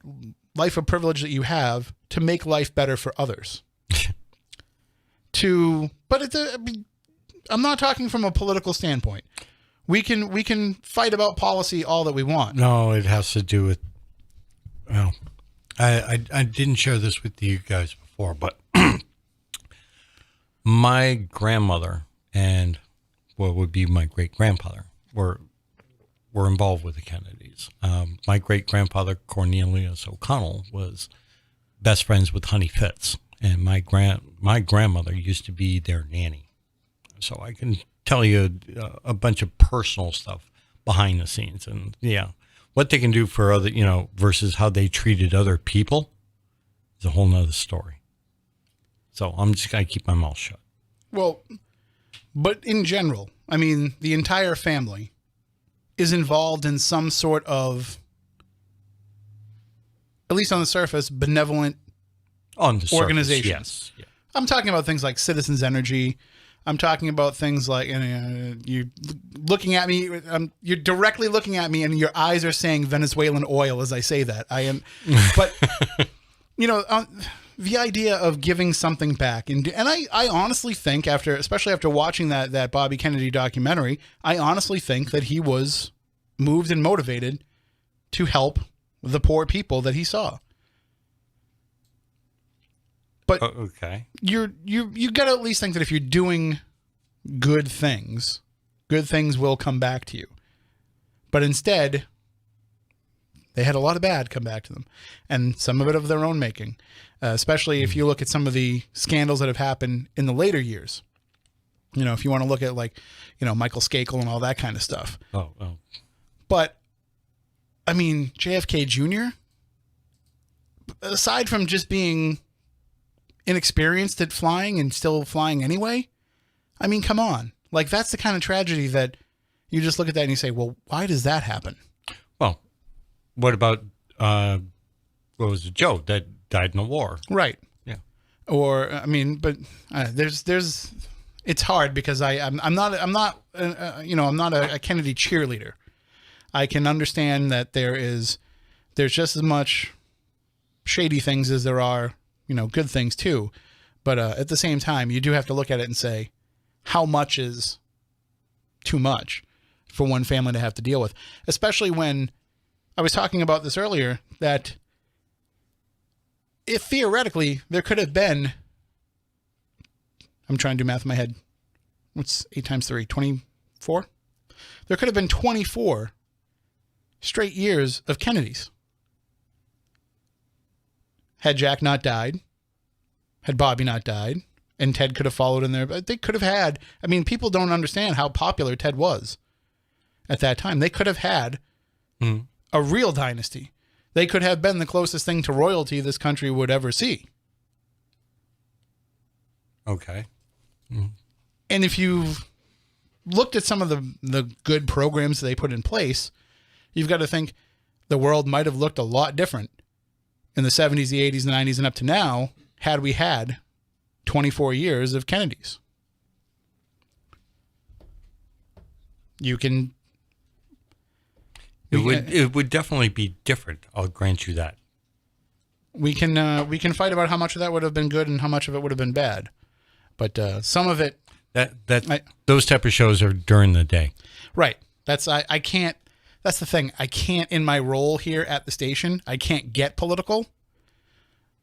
life of privilege that you have to make life better for others. I'm not talking from a political standpoint. We can fight about policy all that we want. No, it has to do with, well, I didn't share this with you guys before, but my grandmother and what would be my great-grandfather were involved with the Kennedys. My great-grandfather, Cornelius O'Connell, was best friends with Honey Fitz, and my grandmother used to be their nanny. So I can tell you a bunch of personal stuff behind the scenes, and what they can do for other, versus how they treated other people is a whole nother story. So I'm just going to keep my mouth shut. Well, but in general, the entire family is involved in some sort of, at least on the surface, benevolent organizations. Yes. Yeah. I'm talking about things like Citizens Energy. I'm talking about things like, you're looking at me, you're directly looking at me and your eyes are saying Venezuelan oil as I say that. I am, but, the idea of giving something back. And I honestly think especially after watching that Bobby Kennedy documentary, I honestly think that he was moved and motivated to help the poor people that he saw. But okay, you got to at least think that if you're doing good things will come back to you. But instead, they had a lot of bad come back to them, and some of it of their own making. Especially if you look at some of the scandals that have happened in the later years. If you want to look at Michael Skakel and all that kind of stuff. Oh. But I mean, JFK Jr., aside from just being inexperienced at flying and still flying anyway, I mean, come on. Like, that's the kind of tragedy that you just look at that and you say, well, why does that happen? Well, what about, what was it, Joe that died in a war? Right. Yeah. Or, I mean, but it's hard because I'm not a Kennedy cheerleader. I can understand that there's just as much shady things as there are, good things too. But at the same time, you do have to look at it and say, how much is too much for one family to have to deal with? Especially when I was talking about this earlier, that if theoretically there could have been, I'm trying to do math in my head. What's 8 times 3? 24? There could have been 24 straight years of Kennedys. Had Jack not died, had Bobby not died, and Ted could have followed in there. But they could have had, I mean, people don't understand how popular Ted was at that time. They could have had a real dynasty. They could have been the closest thing to royalty this country would ever see. Okay. And if you've looked at some of the good programs they put in place, you've got to think the world might have looked a lot different in the 70s, the 80s, the 90s, and up to now had we had 24 years of Kennedys. It would definitely be different. I'll grant you that. We can fight about how much of that would have been good and how much of it would have been bad, but some of it. Those type of shows are during the day. Right. I can't. That's the thing. I can't, in my role here at the station, I can't get political.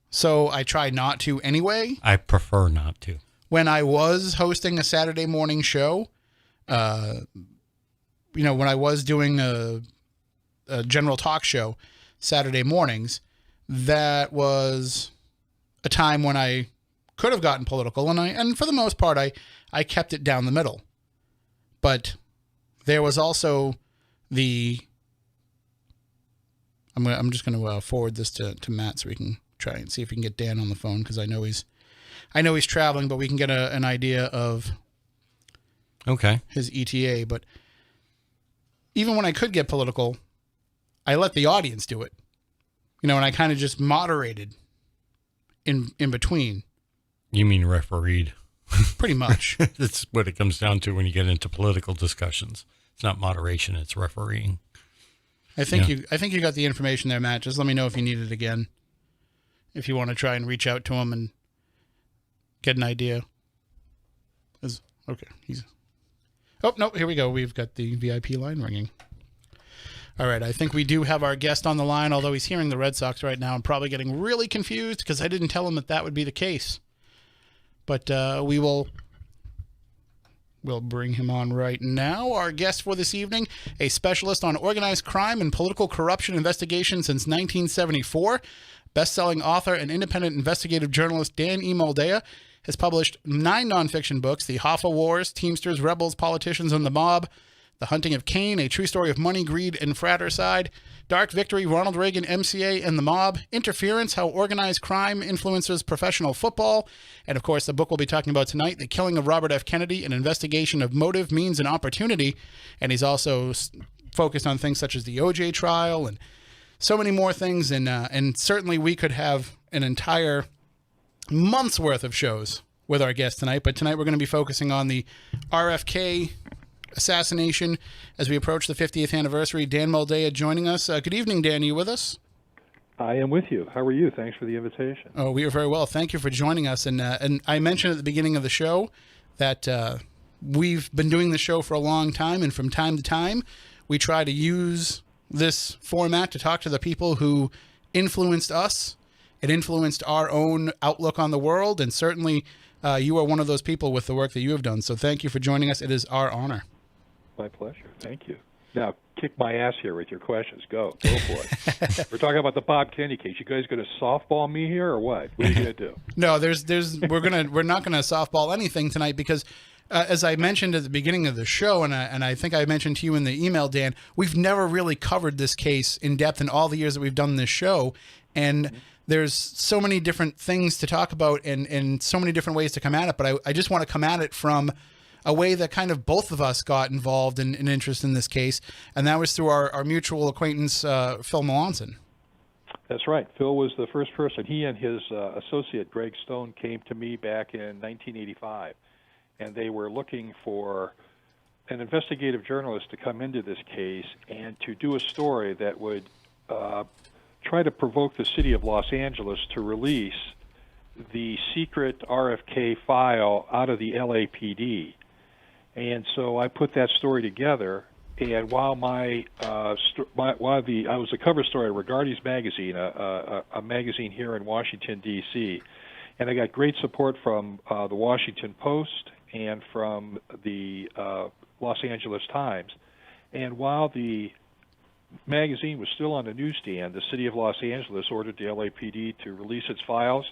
So I try not to anyway. I prefer not to. When I was hosting a Saturday morning show, when I was doing a general talk show Saturday mornings, that was a time when I could have gotten political, and for the most part, I kept it down the middle. But there was also I'm just going to forward this to Matt so we can try and see if we can get Dan on the phone, because I know he's traveling, but we can get an idea of his ETA. But even when I could get political, I let the audience do it, and I kind of just moderated in between. You mean refereed? Pretty much. That's what it comes down to when you get into political discussions. It's not moderation; it's refereeing. I think you got the information there, Matt. Just let me know if you need it again. If you want to try and reach out to him and get an idea. Oh, no, here we go. We've got the VIP line ringing. All right, I think we do have our guest on the line, although he's hearing the Red Sox right now and probably getting really confused because I didn't tell him that would be the case. But we'll bring him on right now. Our guest for this evening, a specialist on organized crime and political corruption investigation since 1974, best-selling author and independent investigative journalist Dan Moldea has published 9 nonfiction books: The Hoffa Wars, Teamsters, Rebels, Politicians, and the Mob; The Hunting of Cain, a true story of money, greed, and fratricide; Dark Victory, Ronald Reagan, MCA, and the Mob; Interference, How Organized Crime Influences Professional Football; and, of course, the book we'll be talking about tonight, The Killing of Robert F. Kennedy, an investigation of motive, means, and opportunity. And he's also focused on things such as the OJ trial and so many more things. And certainly we could have an entire month's worth of shows with our guest tonight. But tonight we're going to be focusing on the RFK assassination as we approach the 50th anniversary. Dan Moldea joining us. Good evening, Dan. Are you with us? I am with you. How are you? Thanks for the invitation. Oh, we are very well. Thank you for joining us. And I mentioned at the beginning of the show that we've been doing the show for a long time, and from time to time we try to use this format to talk to the people who influenced us. It influenced our own outlook on the world, and certainly you are one of those people with the work that you have done. So thank you for joining us. It is our honor. My pleasure. Thank you. Now, kick my ass here with your questions. Go for it. We're talking about the Bob Kennedy case. You guys going to softball me here or what? What are you going to do? No, we're not going to softball anything tonight, because As I mentioned at the beginning of the show, and I think I mentioned to you in the email, Dan, we've never really covered this case in depth in all the years that we've done this show. And there's so many different things to talk about and so many different ways to come at it. But I just want to come at it from a way that kind of both of us got involved in interest in this case. And that was through our mutual acquaintance, Phil Melanson. That's right. Phil was the first person. He and his associate, Greg Stone, came to me back in 1985. And they were looking for an investigative journalist to come into this case and to do a story that would try to provoke the city of Los Angeles to release the secret RFK file out of the LAPD. And so I put that story together. And while I was a cover story of Regardi's magazine, a magazine here in Washington D.C., and I got great support from the Washington Post and from the Los Angeles Times. And while the magazine was still on the newsstand, the city of Los Angeles ordered the LAPD to release its files,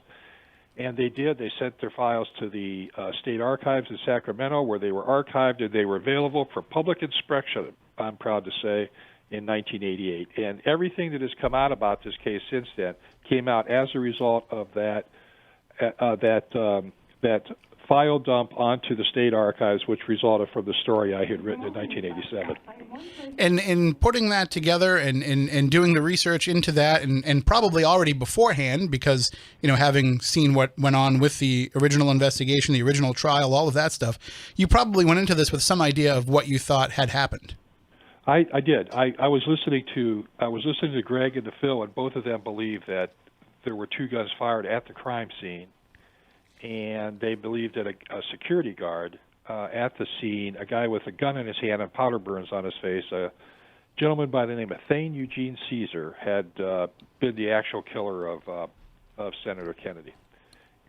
and they did. They sent their files to the state archives in Sacramento, where they were archived, and they were available for public inspection, I'm proud to say, in 1988. And everything that has come out about this case since then came out as a result of that file dump onto the state archives, which resulted from the story I had written in 1987. And in putting that together and doing the research into that, and probably already beforehand, because, having seen what went on with the original investigation, the original trial, all of that stuff, you probably went into this with some idea of what you thought had happened. I did. I was listening to Greg and to Phil, and both of them believed that there were two guns fired at the crime scene. And they believed that a security guard at the scene, a guy with a gun in his hand and powder burns on his face, a gentleman by the name of Thane Eugene Caesar, had been the actual killer of Senator Kennedy.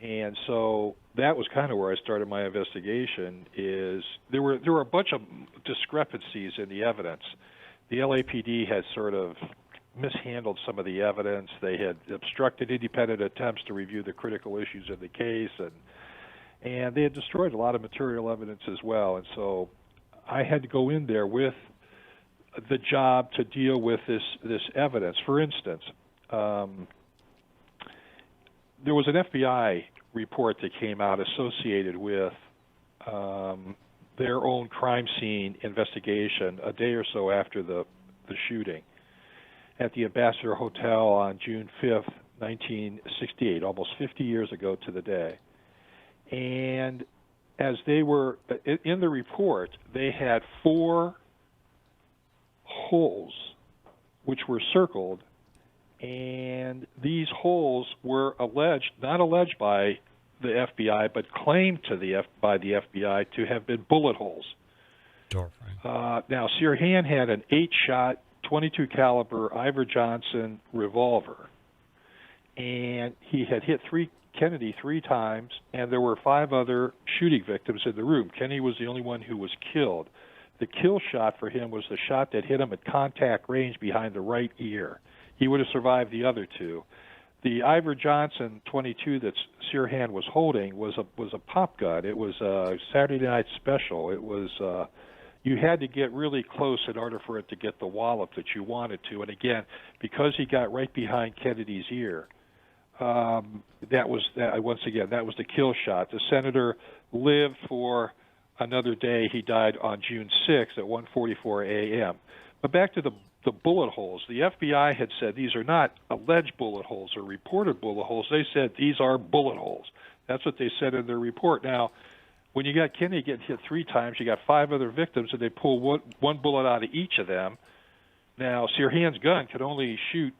And so that was kind of where I started my investigation. Is there were a bunch of discrepancies in the evidence. The LAPD had sort of mishandled some of the evidence. They had obstructed independent attempts to review the critical issues of the case, and they had destroyed a lot of material evidence as well. And so I had to go in there with the job to deal with this evidence. For instance, there was an FBI report that came out associated with their own crime scene investigation a day or so after the shooting at the Ambassador Hotel on June 5th, 1968, almost 50 years ago to the day. And as they were in the report, they had 4 holes which were circled, and these holes were not alleged by the FBI, but claimed by the FBI to have been bullet holes. Door frame. Now, Sirhan had an 8-shot, 22 caliber Iver Johnson revolver, and he had hit Kennedy 3 times, and there were 5 other shooting victims in the room. Kennedy was the only one who was killed. The kill shot for him was the shot that hit him at contact range behind the right ear. He would have survived the other 2. The Iver Johnson 22 that Sirhan was holding was a pop gun. It was a Saturday Night Special. It was you had to get really close in order for it to get the wallop that you wanted to. And again, because he got right behind Kennedy's ear, that was the kill shot. The senator lived for another day. He died on June 6th at 1:44 a.m. But back to the bullet holes. The FBI had said these are not alleged bullet holes or reported bullet holes. They said these are bullet holes. That's what they said in their report. Now, when you got Kennedy getting hit 3 times, you got 5 other victims, and they pull one bullet out of each of them. Now, Sirhan's gun could only shoot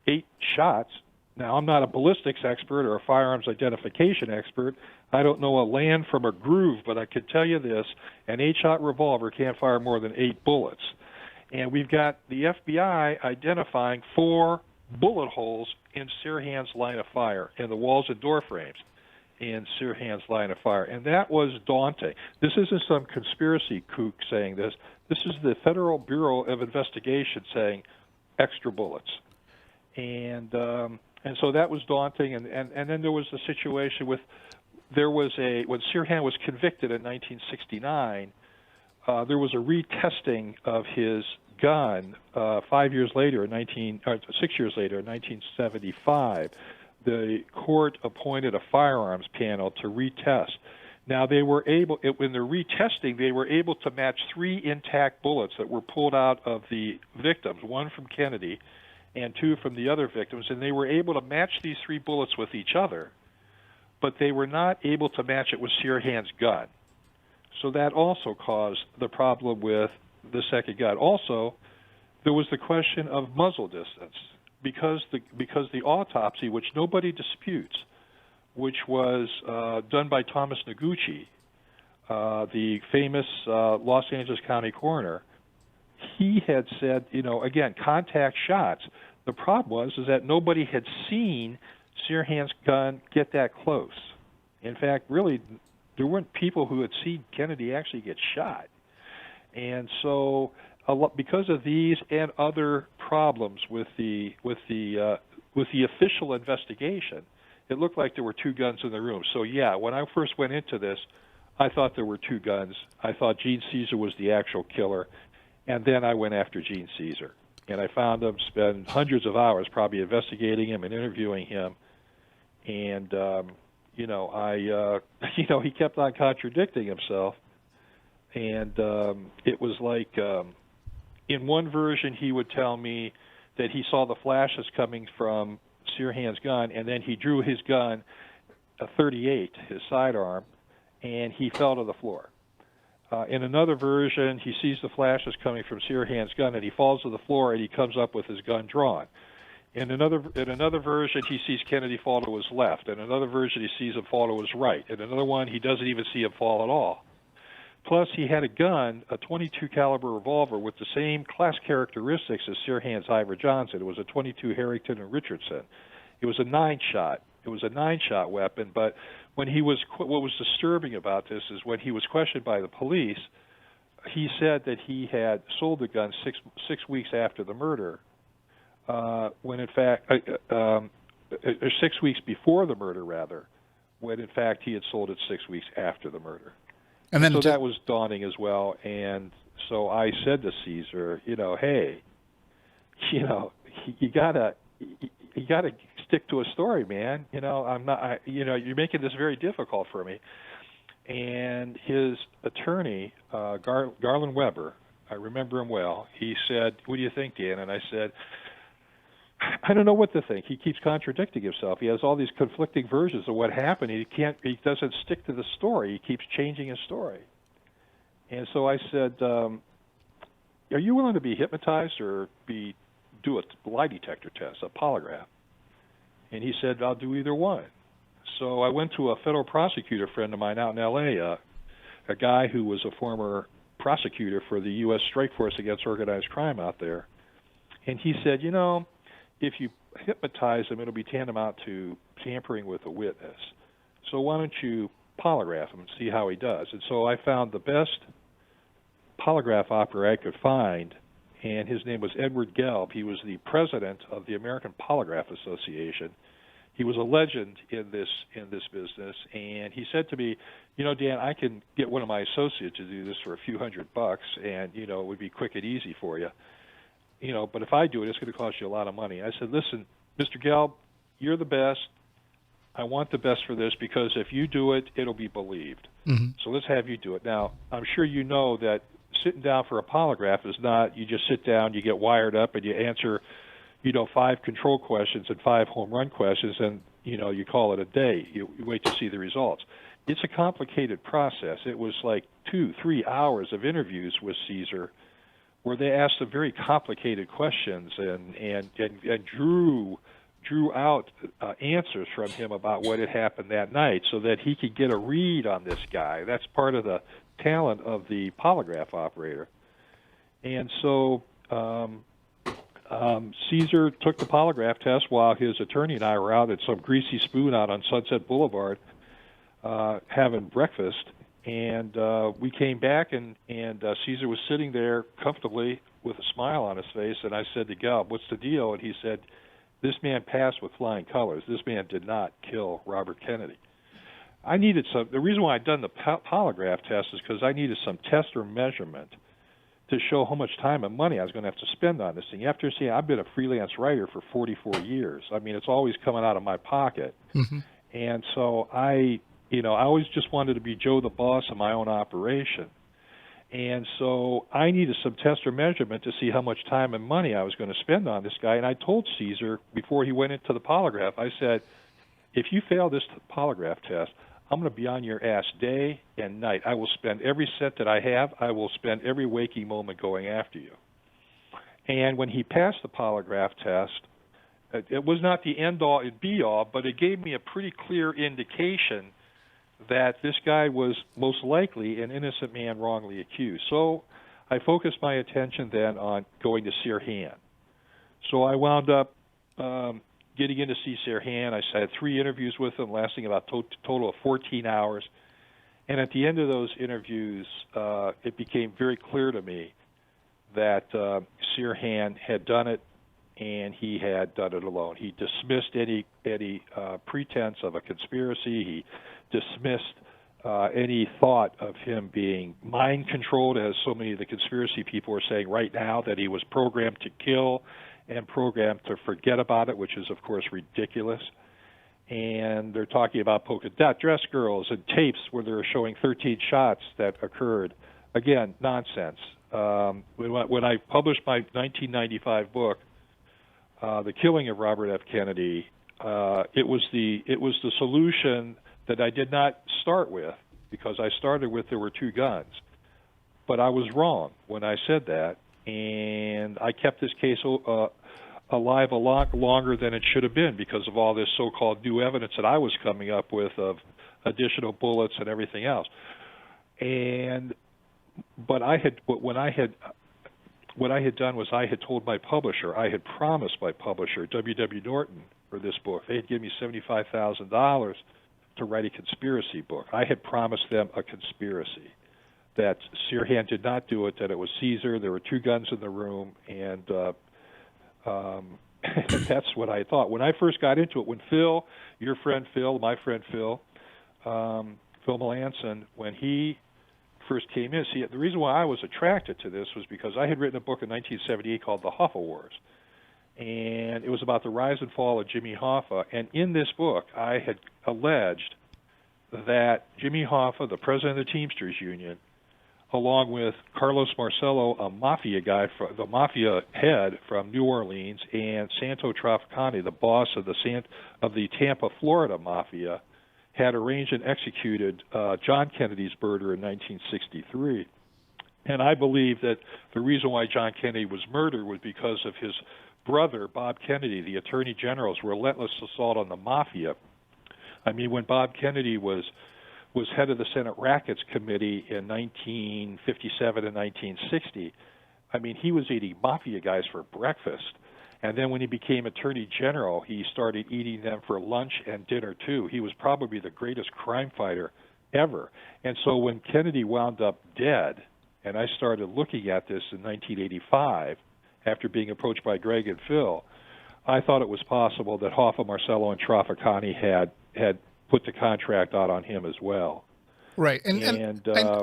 8 shots. Now, I'm not a ballistics expert or a firearms identification expert. I don't know a land from a groove, but I can tell you this, an 8-shot revolver can't fire more than 8 bullets. And we've got the FBI identifying 4 bullet holes in Sirhan's line of fire, in the walls and door frames in Sirhan's line of fire. And that was daunting. This isn't some conspiracy kook saying this. This is the Federal Bureau of Investigation saying extra bullets. And so that was daunting. And then there was the situation with there was when Sirhan was convicted in 1969, there was a retesting of his gun 6 years later, in 1975. The court appointed a firearms panel to retest. Now, they were able, when they're retesting, they were able to match 3 intact bullets that were pulled out of the victims, 1 from Kennedy and 2 from the other victims, and they were able to match these 3 bullets with each other, but they were not able to match it with Sirhan's gun. So that also caused the problem with the second gun. Also, there was the question of muzzle distance, because the autopsy, which nobody disputes, which was done by Thomas Noguchi, the famous Los Angeles County coroner, he had said, again, contact shots. The problem is that nobody had seen Sirhan's gun get that close. In fact, really, there weren't people who had seen Kennedy actually get shot. And so, because of these and other problems with the official investigation, it looked like there were 2 guns in the room. So yeah, when I first went into this, I thought there were 2 guns. I thought Gene Caesar was the actual killer, and then I went after Gene Caesar, and I found him, spent hundreds of hours probably investigating him and interviewing him, and he kept on contradicting himself, and it was like in one version he would tell me that he saw the flashes coming from Sirhan's gun, and then he drew his gun, a .38, his sidearm, and he fell to the floor. In another version, he sees the flashes coming from Sirhan's gun, and he falls to the floor, and he comes up with his gun drawn. In another version, he sees Kennedy fall to his left. In another version, he sees him fall to his right. In another one, he doesn't even see him fall at all. Plus, he had a gun, a .22 caliber revolver with the same class characteristics as Sirhan's Ivor Johnson. It was a .22 Harrington and Richardson. It was a 9-shot. It was a 9-shot weapon. But what was disturbing about this is when he was questioned by the police, he said that he had sold the gun six weeks after the murder, when in fact, 6 weeks before the murder, rather, when in fact he had sold it 6 weeks after the murder. And then so that was daunting as well. And so I said to Caesar, hey, you gotta stick to a story, man. I'm not, you're making this very difficult for me. And his attorney, Garland Weber, I remember him well. He said, "What do you think, Dan?" And I said, I don't know what to think. He keeps contradicting himself. He has all these conflicting versions of what happened. He doesn't stick to the story. He keeps changing his story. And so I said, are you willing to be hypnotized or do a lie detector test, a polygraph? And he said, I'll do either one. So I went to a federal prosecutor friend of mine out in L.A., a guy who was a former prosecutor for the U.S. Strike Force Against Organized Crime out there. And he said, if you hypnotize him, it'll be tantamount to tampering with a witness. So why don't you polygraph him and see how he does? And so I found the best polygraph operator I could find, and his name was Edward Gelb. He was the president of the American Polygraph Association. He was a legend in this business, and he said to me, Dan, I can get one of my associates to do this for a few $100, and it would be quick and easy for you. But if I do it, it's going to cost you a lot of money. I said, listen, Mr. Gelb, you're the best. I want the best for this because if you do it, it'll be believed. Mm-hmm. So let's have you do it. Now, I'm sure you know that sitting down for a polygraph is not, you just sit down, you get wired up, and you answer, 5 control questions and 5 home run questions, and, you call it a day. You wait to see the results. It's a complicated process. It was like 2-3 hours of interviews with Caesar, where they asked some very complicated questions and drew out answers from him about what had happened that night so that he could get a read on this guy. That's part of the talent of the polygraph operator. And so Caesar took the polygraph test while his attorney and I were out at some greasy spoon out on Sunset Boulevard having breakfast. And we came back, and Caesar was sitting there comfortably with a smile on his face. And I said to Gelb, what's the deal? And he said, this man passed with flying colors. This man did not kill Robert Kennedy. I needed some. The reason why I'd done the polygraph test is because I needed some test or measurement to show how much time and money I was going to have to spend on this thing. You have to see, I've been a freelance writer for 44 years. I mean, it's always coming out of my pocket. Mm-hmm. And so I always just wanted to be Joe the boss of my own operation. And so I needed some test or measurement to see how much time and money I was going to spend on this guy. And I told Caesar before he went into the polygraph, I said, if you fail this polygraph test, I'm going to be on your ass day and night. I will spend every cent that I have. I will spend every waking moment going after you. And when he passed the polygraph test, it was not the end-all and be-all, but it gave me a pretty clear indication that this guy was most likely an innocent man wrongly accused. So I focused my attention then on going to Sirhan. So I wound up getting in to see Sirhan. I had 3 interviews with him, lasting about total of 14 hours. And at the end of those interviews, it became very clear to me that Sirhan had done it, and he had done it alone. He dismissed any pretense of a conspiracy. He dismissed any thought of him being mind-controlled, as so many of the conspiracy people are saying right now, that he was programmed to kill and programmed to forget about it, which is, of course, ridiculous. And they're talking about polka dot dress girls and tapes where they're showing 13 shots that occurred. Again, nonsense. When I published my 1995 book, The Killing of Robert F. Kennedy, it was the solution that I did not start with, because I started with there were 2 guns. But I was wrong when I said that, and I kept this case alive a lot longer than it should have been because of all this so-called new evidence that I was coming up with of additional bullets and everything else. What I had done was I had told my publisher, I had promised my publisher, W.W. Norton, for this book. They had given me $75,000 to write a conspiracy book. I had promised them a conspiracy, that Sirhan did not do it, that it was Caesar, there were 2 guns in the room, and that's what I thought. When I first got into it, when Phil, your friend Phil, my friend Phil Melanson, when he first came in, see, the reason why I was attracted to this was because I had written a book in 1978 called The Hoffa Wars, and it was about the rise and fall of Jimmy Hoffa. And in this book, I had alleged that Jimmy Hoffa, the president of the Teamsters Union, along with Carlos Marcello, a mafia guy, the mafia head from New Orleans, and Santo Trafficante, the boss of the Tampa, Florida mafia, had arranged and executed John Kennedy's murder in 1963. And I believe that the reason why John Kennedy was murdered was because of his brother, Bob Kennedy, the Attorney General's relentless assault on the mafia. I mean, when Bob Kennedy was head of the Senate Rackets Committee in 1957 and 1960, I mean, he was eating mafia guys for breakfast. And then when he became Attorney General, he started eating them for lunch and dinner, too. He was probably the greatest crime fighter ever. And so when Kennedy wound up dead, and I started looking at this in 1985, after being approached by Greg and Phil, I thought it was possible that Hoffa, Marcello, and Trafficante had put the contract out on him as well. Right, and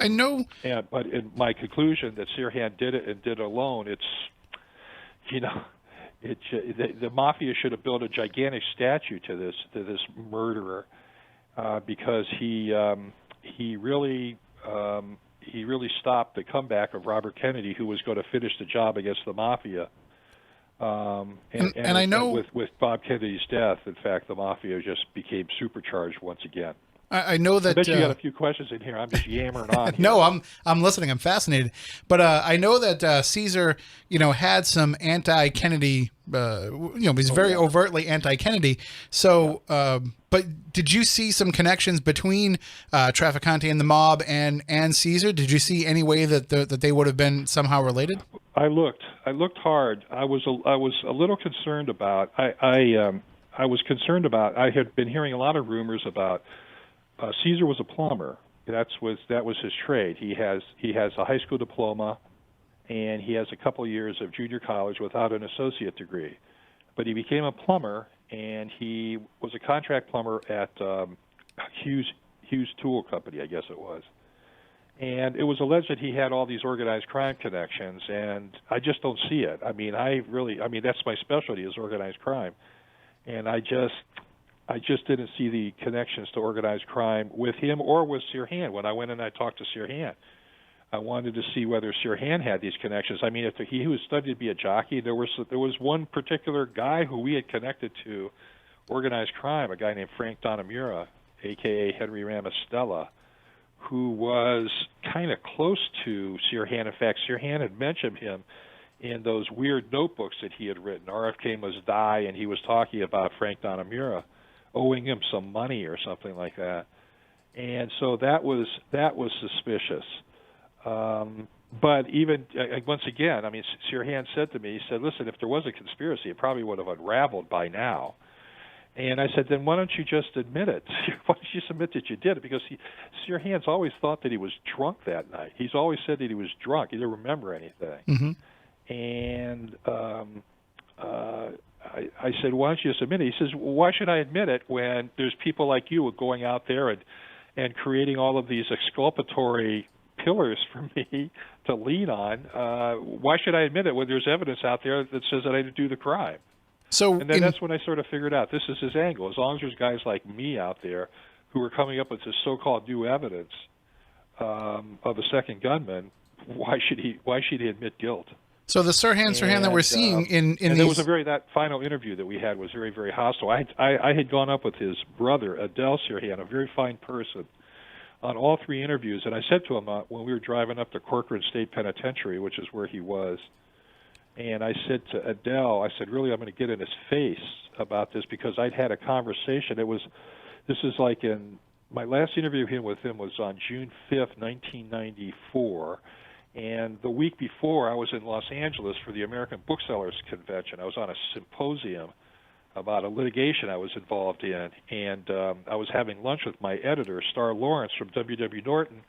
I know. But in my conclusion that Sirhan did it and did it alone, it's, the mafia should have built a gigantic statue to this murderer, because he really stopped the comeback of Robert Kennedy, who was going to finish the job against the mafia. And I know with Bob Kennedy's death, in fact, the mafia just became supercharged once again. I know that. I bet you got a few questions in here. I'm just yammering on. No, I'm listening. I'm fascinated. But I know that Caesar, had some anti-Kennedy. He's very overtly anti-Kennedy. So, but did you see some connections between Trafficante and the mob and Caesar? Did you see any way that they would have been somehow related? I looked hard. I was a little concerned about. I was concerned about. I had been hearing a lot of rumors about. Caesar was a plumber. That was his trade. He has a high school diploma, and he has a couple years of junior college without an associate degree. But he became a plumber, and he was a contract plumber at Hughes Hughes Tool Company, I guess it was. And it was alleged that he had all these organized crime connections, and I just don't see it. I mean, that's my specialty is organized crime. And I just didn't see the connections to organized crime with him or with Sirhan. When I went and I talked to Sirhan, I wanted to see whether Sirhan had these connections. I mean, if he was studied to be a jockey, there was one particular guy who we had connected to organized crime, a guy named Frank Donamura, a.k.a. Henry Ramostella, who was kind of close to Sirhan. In fact, Sirhan had mentioned him in those weird notebooks that he had written. RFK must die, and he was talking about Frank Donamura owing him some money or something like that. And so that was suspicious. But even, once again, I mean, Sirhan said to me, he said, listen, if there was a conspiracy, it probably would have unraveled by now. And I said, then why don't you just admit it? Why don't you just admit that you did it? Because Sirhan's always thought that he was drunk that night. He's always said that he was drunk. He didn't remember anything. Mm-hmm. And I said, why don't you just admit it? He says, well, why should I admit it when there's people like you going out there and creating all of these exculpatory pillars for me to lean on? Why should I admit it when there's evidence out there that says that I didn't do the crime? And then that's when I sort of figured out this is his angle. As long as there's guys like me out there who are coming up with this so-called new evidence of a second gunman, why should he admit guilt? So the Sirhan that we're seeing in there was that final interview that we had was very, very hostile. I had gone up with his brother, Adele Sirhan, a very fine person, on all three interviews, and I said to him when we were driving up to Corcoran State Penitentiary, which is where he was, and I said to Adele, I said, really, I'm going to get in his face about this because I'd had a conversation. This is like my last interview with him was on June 5th, 1994, and the week before I was in Los Angeles for the American Booksellers Convention. I was on a symposium about a litigation I was involved in, and I was having lunch with my editor, Star Lawrence from W.W. Norton,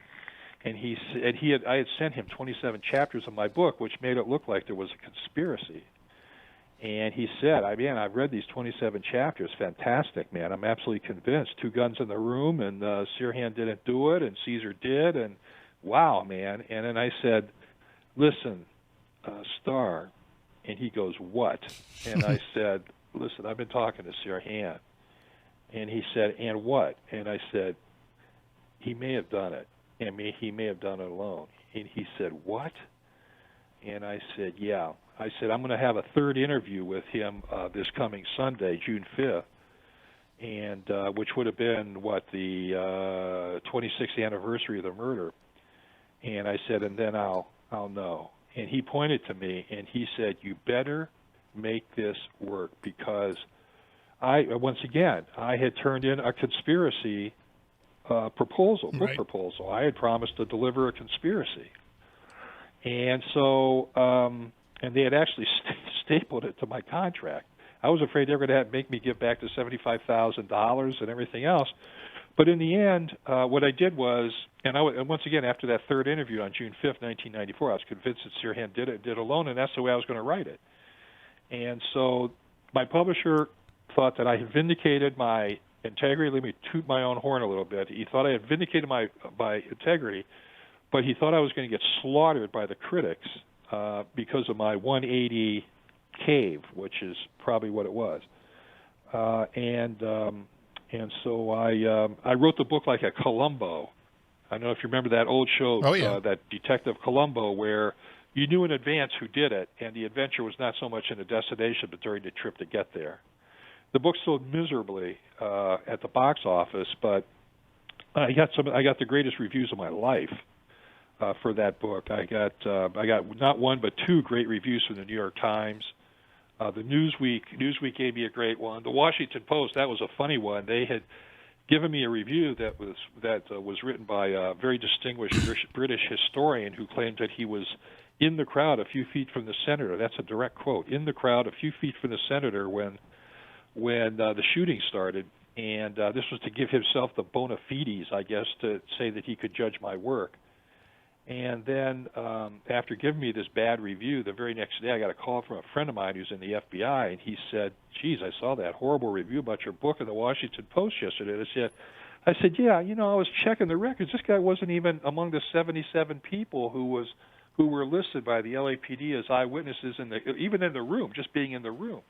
and I had sent him 27 chapters of my book, which made it look like there was a conspiracy. And he said, I've read these 27 chapters. Fantastic, man. I'm absolutely convinced. 2 guns in the room, and Sirhan didn't do it, and Caesar did, and wow, man. And then I said, listen, Star. And he goes, what? And I said, listen, I've been talking to Sirhan. And he said, and what? And I said, he may have done it. And he may have done it alone. And he said, what? And I said, yeah. I said, I'm going to have a third interview with him this coming Sunday, June 5th, and which would have been, the 26th anniversary of the murder. And I said, and then I'll know. And he pointed to me, and he said, you better make this work, because I had turned in a conspiracy book proposal. I had promised to deliver a conspiracy. And so, and they had actually stapled it to my contract. I was afraid they were going to make me give back the $75,000 and everything else. But in the end, what I did was, and once again, after that third interview on June 5th, 1994, I was convinced that Sirhan did it alone, and that's the way I was going to write it. And so my publisher thought that I had vindicated my integrity. Let me toot my own horn a little bit. He thought I had vindicated my integrity, but he thought I was going to get slaughtered by the critics because of my 180 cave, which is probably what it was. And so I wrote the book like a Columbo. I don't know if you remember that old show, that Detective Columbo, where you knew in advance who did it, and the adventure was not so much in the destination, but during the trip to get there. The book sold miserably at the box office, but I got the greatest reviews of my life for that book. I got not one but 2 great reviews from the New York Times. The Newsweek gave me a great one. The Washington Post, that was a funny one. They had given me a review that was written by a very distinguished British historian who claimed that he was in the crowd a few feet from the senator. That's a direct quote. In the crowd a few feet from the senator when the shooting started, and this was to give himself the bona fides, I guess, to say that he could judge my work. And then after giving me this bad review, the very next day I got a call from a friend of mine who's in the FBI, and he said, geez, I saw that horrible review about your book in the Washington Post yesterday. And I said, I said, yeah, I was checking the records. This guy wasn't even among the 77 people who were listed by the LAPD as eyewitnesses even in the room, just being in the room.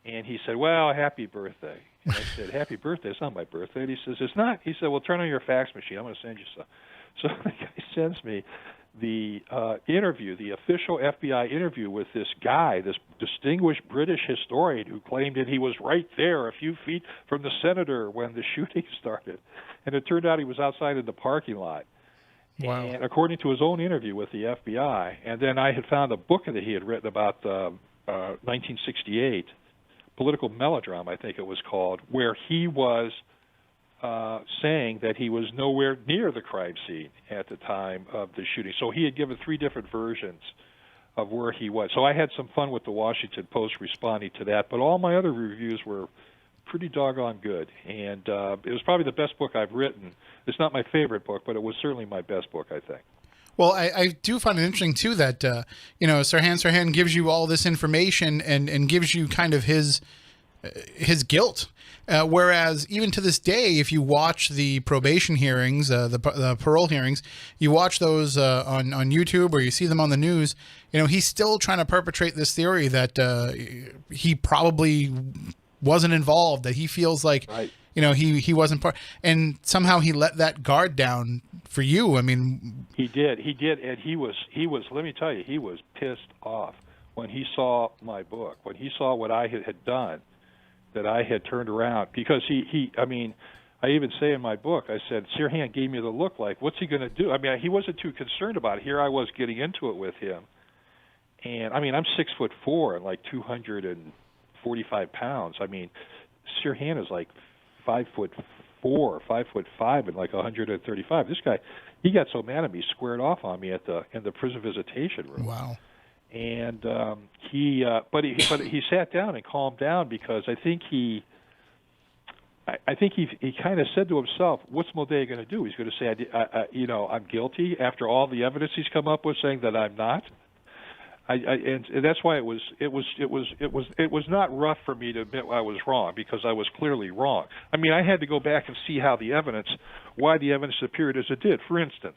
And he said, well, happy birthday. And I said, happy birthday? It's not my birthday. And he says, it's not. He said, well, turn on your fax machine. I'm going to send you some. So the guy sends me the interview, the official FBI interview with this guy, this distinguished British historian who claimed that he was right there a few feet from the senator when the shooting started. And it turned out he was outside in the parking lot. Wow. And according to his own interview with the FBI, and then I had found a book that he had written about 1968, political melodrama, I think it was called, where he was saying that he was nowhere near the crime scene at the time of the shooting. So he had given 3 different versions of where he was. So I had some fun with the Washington Post responding to that, but all my other reviews were pretty doggone good. And it was probably the best book I've written. It's not my favorite book, but it was certainly my best book, I think. Well, I do find it interesting, too, that, Sirhan gives you all this information and gives you kind of his guilt. Whereas even to this day, if you watch the probation hearings, the parole hearings, you watch those on YouTube or you see them on the news, he's still trying to perpetrate this theory that he probably wasn't involved, that he feels like, right. He wasn't part, and somehow he let that guard down for you. I mean, he did, and he was. Let me tell you, he was pissed off when he saw my book, when he saw what I had done, that I had turned around, because I even say in my book, I said, Sirhan gave me the look like, what's he going to do? I mean, he wasn't too concerned about it. Here I was getting into it with him, and I'm 6'4" and like 245 pounds. I mean, Sirhan is like 5'4", 5'5", and like 135. This guy, he got so mad at me, squared off on me in the prison visitation room. Wow. And he sat down and calmed down, because I think he kind of said to himself, "What's Moldea going to do? He's going to say, I'm guilty after all the evidence he's come up with, saying that I'm not." And that's why it was not rough for me to admit I was wrong, because I was clearly wrong. I mean, I had to go back and see why the evidence appeared as it did. For instance,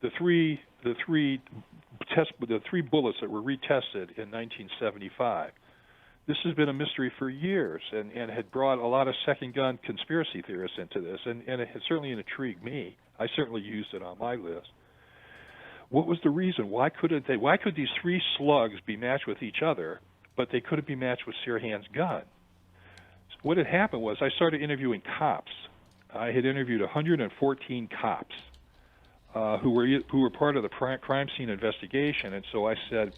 the three bullets that were retested in 1975. This has been a mystery for years, and had brought a lot of second-gun conspiracy theorists into this, and it had certainly intrigued me. I certainly used it on my list. What was the reason? Why could these 3 slugs be matched with each other, but they couldn't be matched with Sirhan's gun? What had happened was I started interviewing cops. I had interviewed 114 cops who were part of the crime scene investigation, and so I said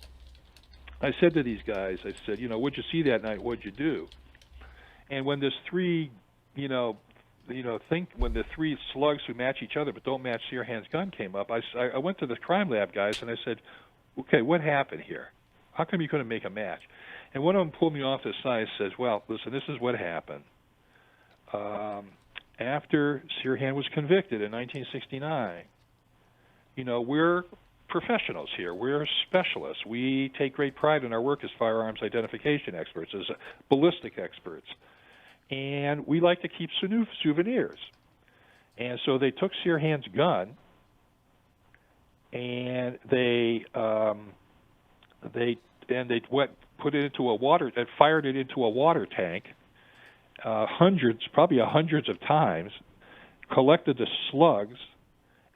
to these guys, I said, what'd you see that night? What'd you do? And when this when the 3 slugs who match each other but don't match Sirhan's gun came up, I went to the crime lab guys and I said, okay, what happened here? How come you couldn't make a match? And one of them pulled me off the side and says, well, listen, this is what happened. After Sirhan was convicted in 1969, we're professionals here. We're specialists. We take great pride in our work as firearms identification experts, as ballistic experts. And we like to keep souvenirs. And so they took Sirhan's gun, and they put it into a water, and fired it into a water tank, probably hundreds of times, collected the slugs,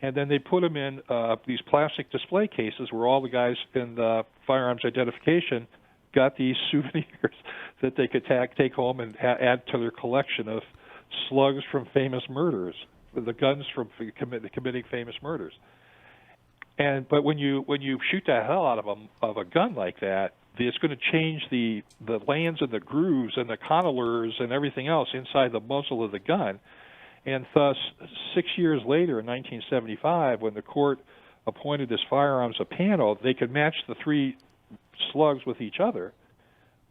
and then they put them in these plastic display cases where all the guys in the firearms identification got these souvenirs that they could take home and add to their collection of slugs from famous murders, the guns from committing famous murders. But when you shoot the hell out of a gun like that, it's going to change the lands and the grooves and the cannelures and everything else inside the muzzle of the gun. And thus, 6 years later, in 1975, when the court appointed this firearms a panel, they could match the 3 slugs with each other,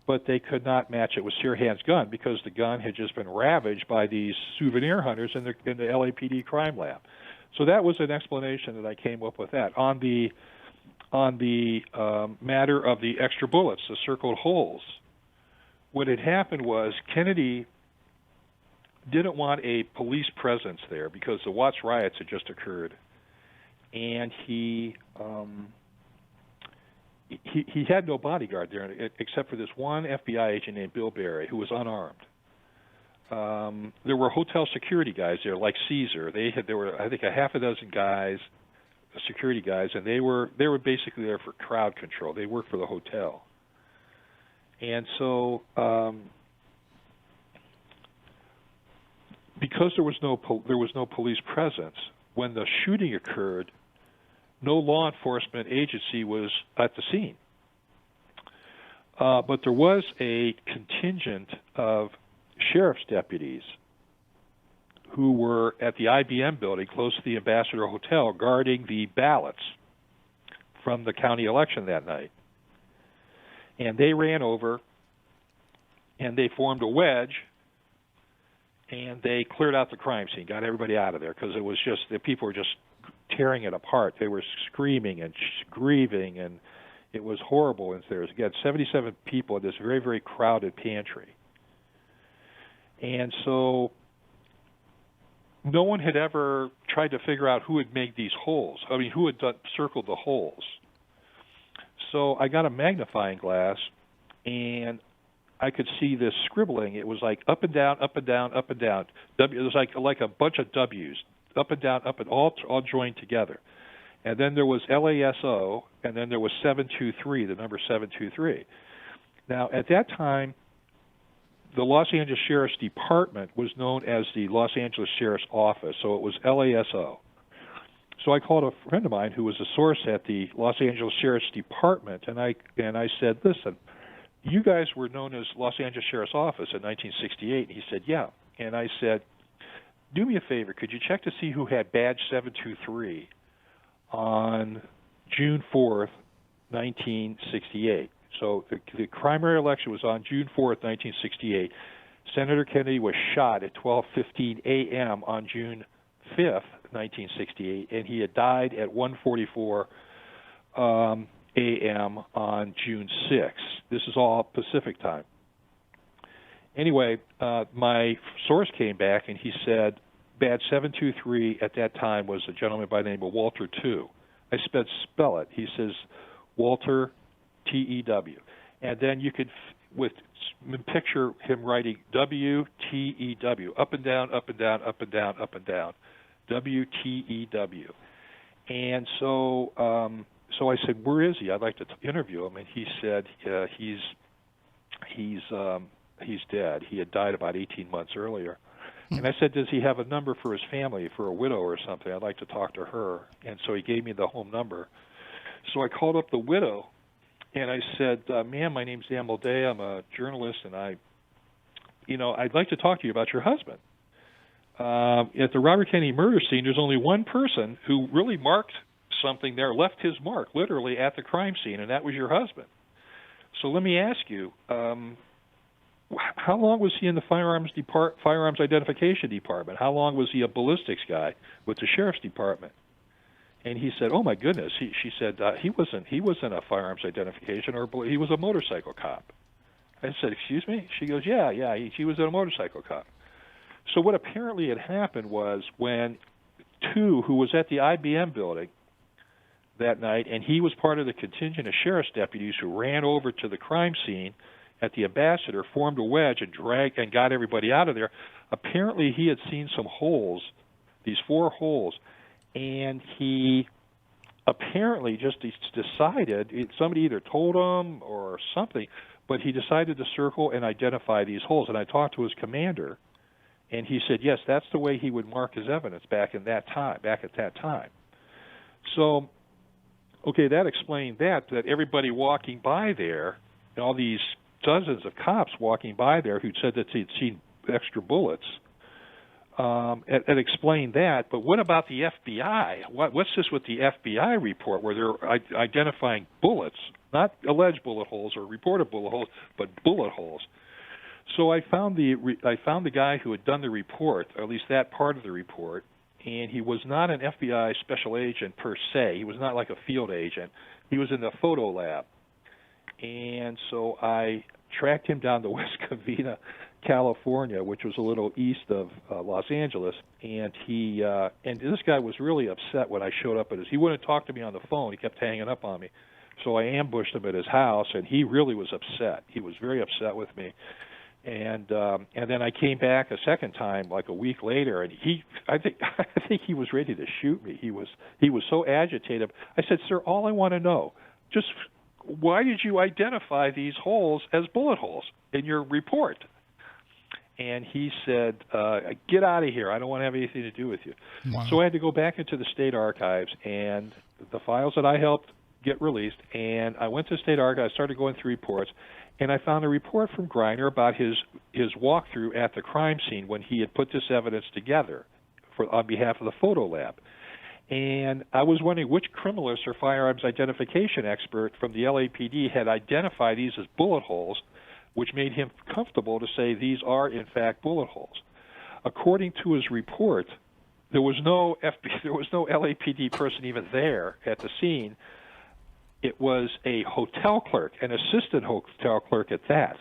but they could not match it with Sirhan's gun, because the gun had just been ravaged by these souvenir hunters in the LAPD crime lab. So that was an explanation that I came up with that. On the matter of the extra bullets, the circled holes, what had happened was Kennedy didn't want a police presence there because the Watts riots had just occurred, and he had no bodyguard there except for this one FBI agent named Bill Barry who was unarmed. There were hotel security guys there, like Caesar. There were I think a half a dozen guys, security guys, and they were basically there for crowd control. They worked for the hotel, and so because there was no police presence when the shooting occurred, no law enforcement agency was at the scene. But there was a contingent of sheriff's deputies who were at the IBM building close to the Ambassador Hotel guarding the ballots from the county election that night. And they ran over and they formed a wedge and they cleared out the crime scene, got everybody out of there because it was just, the people were just tearing it apart. They were screaming and grieving, and it was horrible in there. Again, 77 people in this very, very crowded pantry. And so no one had ever tried to figure out who had made these holes. I mean, who had circled the holes. So I got a magnifying glass, and I could see this scribbling. It was like up and down, up and down, up and down. It was like a bunch of W's, up and down, up and all joined together. And then there was LASO, and then there was 723, the number 723. Now, at that time, the Los Angeles Sheriff's Department was known as the Los Angeles Sheriff's Office, so it was LASO. So I called a friend of mine who was a source at the Los Angeles Sheriff's Department, and I said, listen, you guys were known as Los Angeles Sheriff's Office in 1968. And he said, yeah. And I said, do me a favor, could you check to see who had badge 723 on June 4th, 1968? So the primary election was on June 4th, 1968. Senator Kennedy was shot at 12:15 a.m. on June 5th, 1968, and he had died at 1:44 a.m. on June 6th. This is all Pacific time. Anyway, my source came back, and he said badge 723 at that time was a gentleman by the name of Walter II. I said, spell it. He says, Walter T-E-W. And then you could picture him writing W-T-E-W, up and down, up and down, up and down, up and down, W-T-E-W. And so I said, where is he? I'd like to interview him. And he said, he's dead. He had died about 18 months earlier. And I said, does he have a number for his family, for a widow or something? I'd like to talk to her. And so he gave me the home number. So I called up the widow, and I said, ma'am, my name's Dan Moldea. I'm a journalist, and I'd like to talk to you about your husband. At the Robert Kennedy murder scene, there's only one person who really marked something there, left his mark, literally, at the crime scene, and that was your husband. So let me ask you, how long was he in the firearms identification department? How long was he a ballistics guy with the sheriff's department? And he said, "Oh my goodness." She said he wasn't a firearms identification, or he was a motorcycle cop. I said, "Excuse me?" She goes, "Yeah, he was a motorcycle cop." So what apparently had happened was when who was at the IBM building that night, and he was part of the contingent of sheriff's deputies who ran over to the crime scene at the Ambassador, formed a wedge and got everybody out of there. Apparently he had seen some holes, these 4 holes, and he apparently just decided, somebody either told him or something, but he decided to circle and identify these holes. And I talked to his commander, and he said, yes, that's the way he would mark his evidence back at that time. So, okay, that explained that everybody walking by there, and all these dozens of cops walking by there who'd said that they'd seen extra bullets, and explained that. But what about the FBI? What's this with the FBI report where they're identifying bullets, not alleged bullet holes or reported bullet holes, but bullet holes? So I found the guy who had done the report, or at least that part of the report, and he was not an FBI special agent per se. He was not like a field agent. He was in the photo lab. And so I tracked him down to West Covina, California, which was a little east of Los Angeles, and this guy was really upset when I showed up at his. He wouldn't talk to me on the phone. He kept hanging up on me, so I ambushed him at his house, and he really was upset. He was very upset with me, and then I came back a second time, like a week later, and I think he was ready to shoot me. He was so agitated. I said, "Sir, all I want to know, just why did you identify these holes as bullet holes in your report?" And he said, "Get out of here. I don't want to have anything to do with you." Wow. So I had to go back into the state archives, and the files that I helped get released, and I went to the state archives, started going through reports, and I found a report from Greiner about his walkthrough at the crime scene when he had put this evidence together on behalf of the photo lab. And I was wondering which criminalist or firearms identification expert from the LAPD had identified these as bullet holes, which made him comfortable to say these are, in fact, bullet holes. According to his report, there was no LAPD person even there at the scene. It was a hotel clerk, an assistant hotel clerk at that,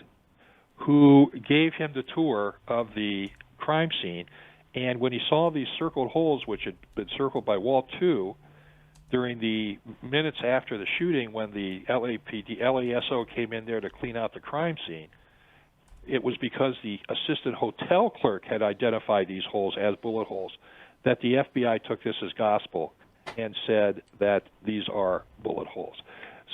who gave him the tour of the crime scene. And when he saw these circled holes, which had been circled by Walt II, during the minutes after the shooting when the LASO came in there to clean out the crime scene, it was because the assistant hotel clerk had identified these holes as bullet holes that the FBI took this as gospel and said that these are bullet holes.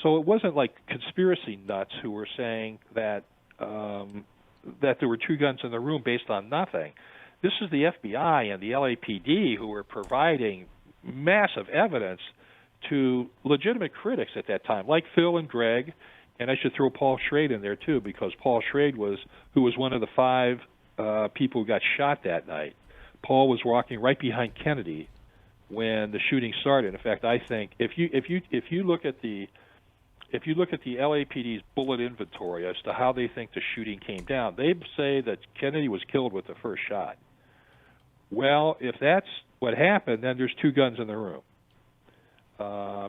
So it wasn't like conspiracy nuts who were saying that there were two guns in the room based on nothing. This is the FBI and the LAPD who were providing massive evidence to legitimate critics at that time, like Phil and Greg, and I should throw Paul Schrade in there too, because Paul Schrade was one of the 5 people who got shot that night. Paul was walking right behind Kennedy when the shooting started. In fact, I think if you look at the LAPD's bullet inventory as to how they think the shooting came down, they say that Kennedy was killed with the first shot. Well, if that's what happened, then there's 2 guns in the room.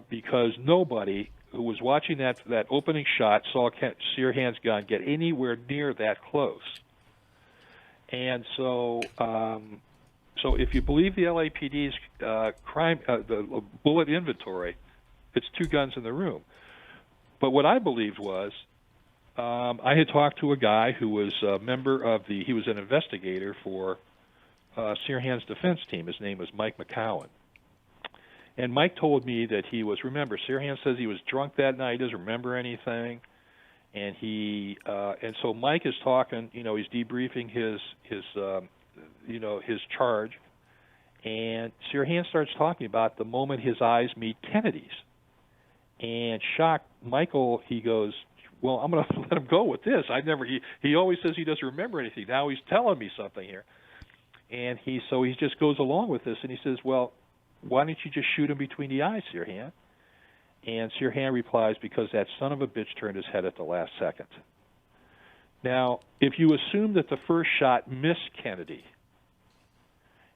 Because nobody who was watching that opening shot saw Sirhan's gun get anywhere near that close. And so if you believe the LAPD's the bullet inventory, it's 2 guns in the room. But what I believed was, I had talked to a guy who was a member of he was an investigator for Sirhan's defense team. His name was Mike McCowan. And Mike told me that remember, Sirhan says he was drunk that night, doesn't remember anything. And so Mike is talking, he's debriefing his charge. And Sirhan starts talking about the moment his eyes meet Kennedy's. And shocked Michael, he goes, "Well, I'm going to let him go with this. He always says he doesn't remember anything. Now he's telling me something here." And he just goes along with this, and he says, "Well, why don't you just shoot him between the eyes, Sirhan?" And Sirhan replies, "Because that son of a bitch turned his head at the last second." Now, if you assume that the first shot missed Kennedy,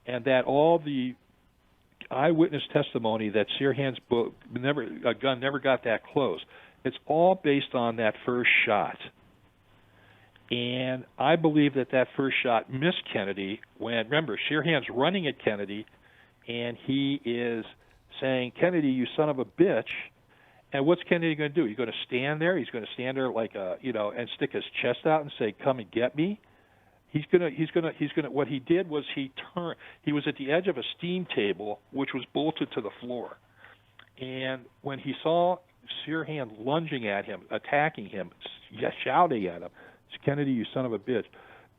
and that all the eyewitness testimony that Sirhan's gun never got that close, it's all based on that first shot. And I believe that first shot missed Kennedy when, remember, Sirhan's running at Kennedy, and he is saying, "Kennedy, you son of a bitch." And what's Kennedy going to do? He's going to stand there. He's going to stand there like and stick his chest out and say, "Come and get me." He's gonna. What he did was he was at the edge of a steam table, which was bolted to the floor. And when he saw Sirhan lunging at him, attacking him, shouting at him, "Kennedy, you son of a bitch,"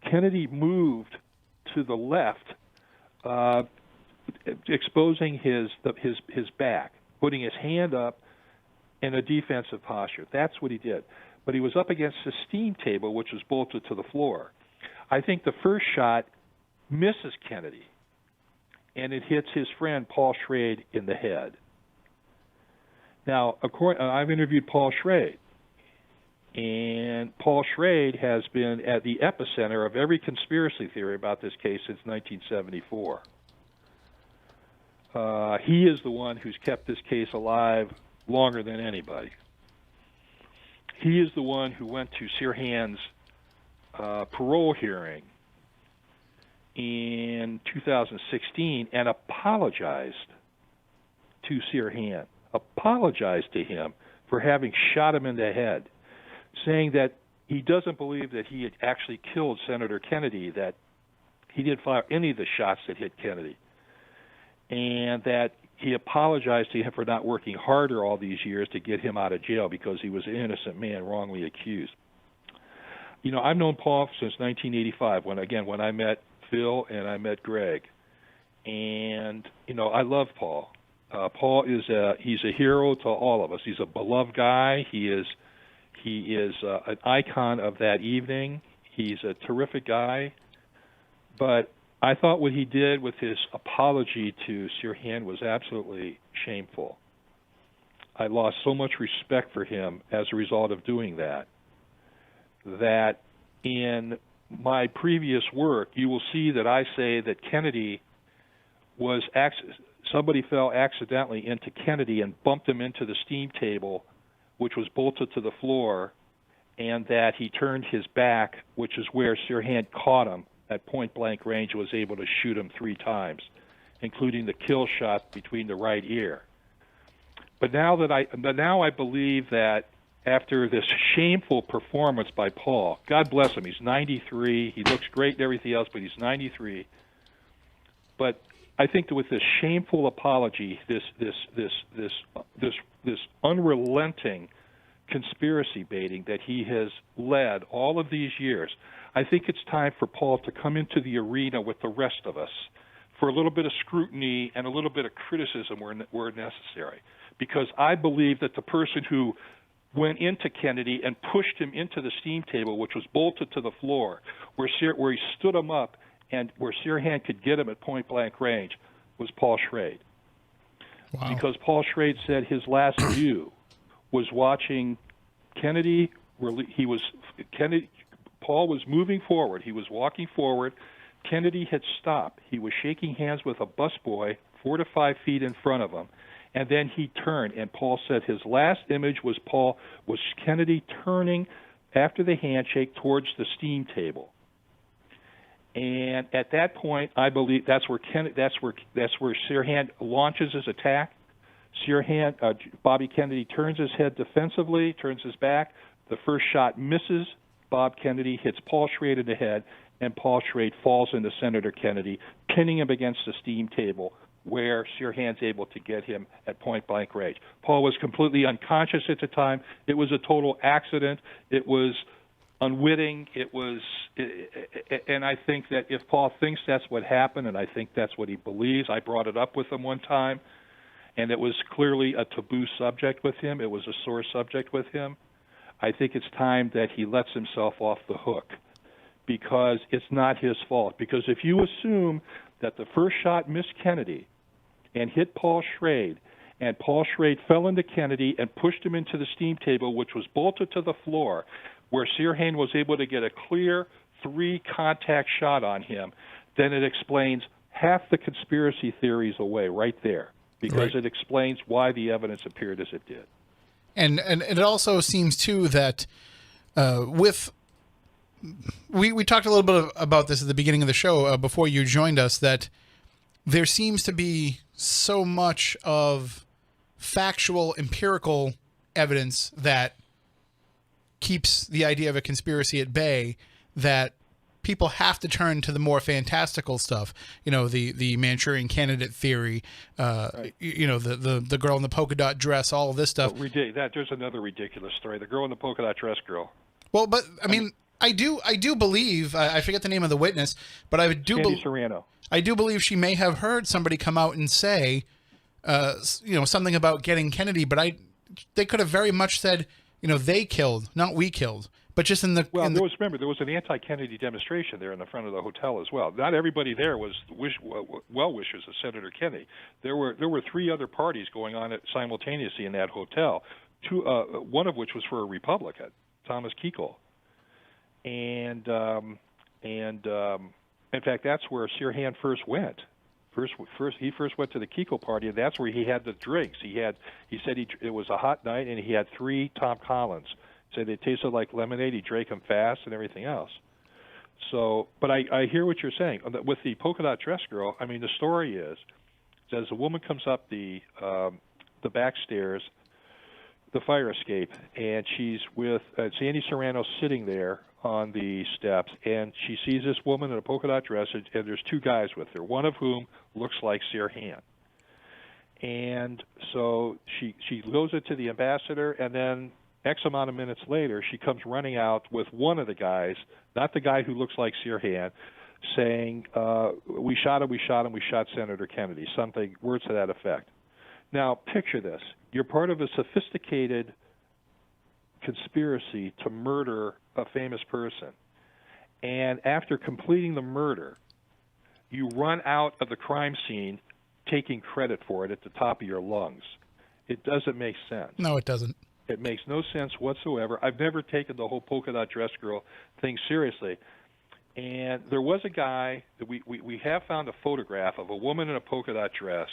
Kennedy moved to the left, exposing his back, putting his hand up in a defensive posture. That's what he did. But he was up against the steam table, which was bolted to the floor. I think the first shot misses Kennedy, and it hits his friend Paul Schrade in the head. Now, I've interviewed Paul Schrade, and Paul Schrade has been at the epicenter of every conspiracy theory about this case since 1974. He is the one who's kept this case alive longer than anybody. He is the one who went to Sirhan's parole hearing in 2016 and apologized to Sirhan, apologized to him for having shot him in the head, saying that he doesn't believe that he had actually killed Senator Kennedy, that he didn't fire any of the shots that hit Kennedy, and that he apologized to him for not working harder all these years to get him out of jail because he was an innocent man wrongly accused. You know, I've known Paul since 1985, when I met Phil and I met Greg, and you know, I love Paul. Paul he's a hero to all of us. He's a beloved guy. He is an icon of that evening. He's a terrific guy. But I thought what he did with his apology to Sirhan was absolutely shameful. I lost so much respect for him as a result of doing that, that in my previous work, you will see that I say that Kennedy was somebody fell accidentally into Kennedy and bumped him into the steam table, which was bolted to the floor, and that he turned his back, which is where Sirhan caught him at point-blank range and was able to shoot him 3 times, including the kill shot between the right ear. But now I believe that after this shameful performance by Paul, God bless him, he's 93, he looks great and everything else, but he's 93. But I think that with this shameful apology, this unrelenting conspiracy baiting that he has led all of these years, I think it's time for Paul to come into the arena with the rest of us for a little bit of scrutiny and a little bit of criticism where necessary. Because I believe that the person who went into Kennedy and pushed him into the steam table, which was bolted to the floor, where he stood him up and where Sirhan could get him at point-blank range, was Paul Schrade. Wow. Because Paul Schrade said his last view was watching Kennedy. Paul was moving forward. He was walking forward. Kennedy had stopped. He was shaking hands with a busboy 4 to 5 feet in front of him. And then he turned, and Paul said his last image was Kennedy turning after the handshake towards the steam table. And at that point, I believe that's where Sirhan launches his attack. Bobby Kennedy turns his head defensively, turns his back. The first shot misses. Bob Kennedy hits Paul Schrade in the head, and Paul Schrade falls into Senator Kennedy, pinning him against the steam table, where Sirhan's able to get him at point-blank range. Paul was completely unconscious at the time. It was a total accident. It was unwitting. And I think that if Paul thinks that's what happened, and I think that's what he believes, I brought it up with him one time, and it was clearly a taboo subject with him. It was a sore subject with him. I think it's time that he lets himself off the hook, because it's not his fault. Because if you assume that the first shot missed Kennedy and hit Paul Schrade, and Paul Schrade fell into Kennedy and pushed him into the steam table, which was bolted to the floor, where Sirhan was able to get a clear 3-contact shot on him, then it explains half the conspiracy theories away right there, because it explains why the evidence appeared as it did. And it also seems, too, that we talked a little bit about this at the beginning of the show before you joined us, that there seems to be so much of factual, empirical evidence that keeps the idea of a conspiracy at bay, that people have to turn to the more fantastical stuff. You know, the Manchurian Candidate theory, right. You know, the girl in the polka dot dress, all of this stuff. There's another ridiculous story. The girl in the polka dot dress girl. Well, but I mean, I do believe, I forget the name of the witness, but I do Serrano. I do believe she may have heard somebody come out and say, you know, something about getting Kennedy, but they could have very much said, you know, they killed, not we killed. But just in the... Well, remember, there was an anti-Kennedy demonstration there in the front of the hotel as well. Not everybody there was well-wishers of Senator Kennedy. There were 3 other parties going on simultaneously in that hotel, one of which was for a Republican, Thomas Kuchel. And in fact, that's where Sirhan first went. He first went to the Kuchel party, and that's where he had the drinks. He said it was a hot night, and he had 3 Tom Collins. Said it tasted like lemonade. He drank them fast and everything else. So, but I hear what you're saying. With the polka dot dress girl, I mean, the story is, as a woman comes up the back stairs, the fire escape, and she's with Sandy Serrano sitting there on the steps, and she sees this woman in a polka dot dress, and there's two guys with her, one of whom looks like Sirhan. And so she goes into the ambassador, and then X amount of minutes later, she comes running out with one of the guys, not the guy who looks like Sirhan, saying, we shot him, we shot Senator Kennedy, something, words to that effect. Now, picture this. You're part of a sophisticated conspiracy to murder a famous person. And after completing the murder, you run out of the crime scene taking credit for it at the top of your lungs. It doesn't make sense. No, it doesn't. It makes no sense whatsoever. I've never taken the whole polka dot dress girl thing seriously. And there was a guy that we have found a photograph of a woman in a polka dot dress,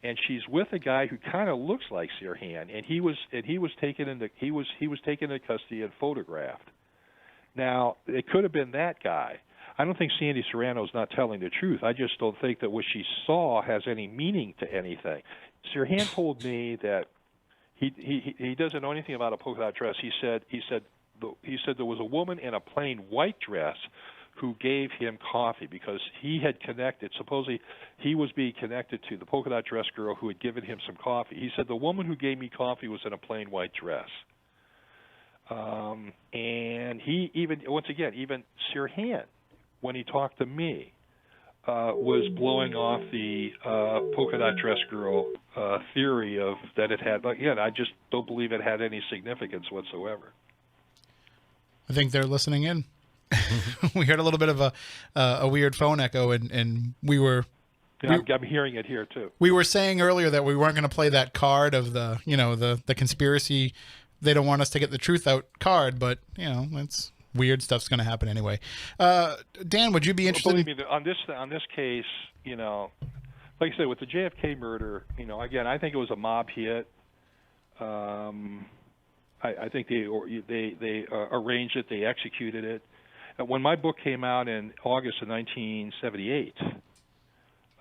and she's with a guy who kind of looks like Sirhan, and he was taken into custody and photographed. Now, it could have been that guy. I don't think Sandy Serrano's not telling the truth. I just don't think that what she saw has any meaning to anything. Sirhan told me that he doesn't know anything about a polka dot dress. He said there was a woman in a plain white dress who gave him coffee because he had connected. Supposedly, he was being connected to the polka dot dress girl who had given him some coffee. He said the woman who gave me coffee was in a plain white dress. And he even Sirhan, when he talked to me, was blowing off the polka dot dress girl theory of that it had. But again, I just don't believe it had any significance whatsoever. I think they're listening in. We heard a little bit of a weird phone echo, and we were. Yeah, I'm hearing it here too. We were saying earlier that we weren't going to play that card of the conspiracy. They don't want us to get the truth out card, but it's weird stuff's going to happen anyway. Dan, would you be interested? Believe me, on this case, like I said, with the JFK murder, again, I think it was a mob hit. I think they arranged it, they executed it. When my book came out in August of 1978,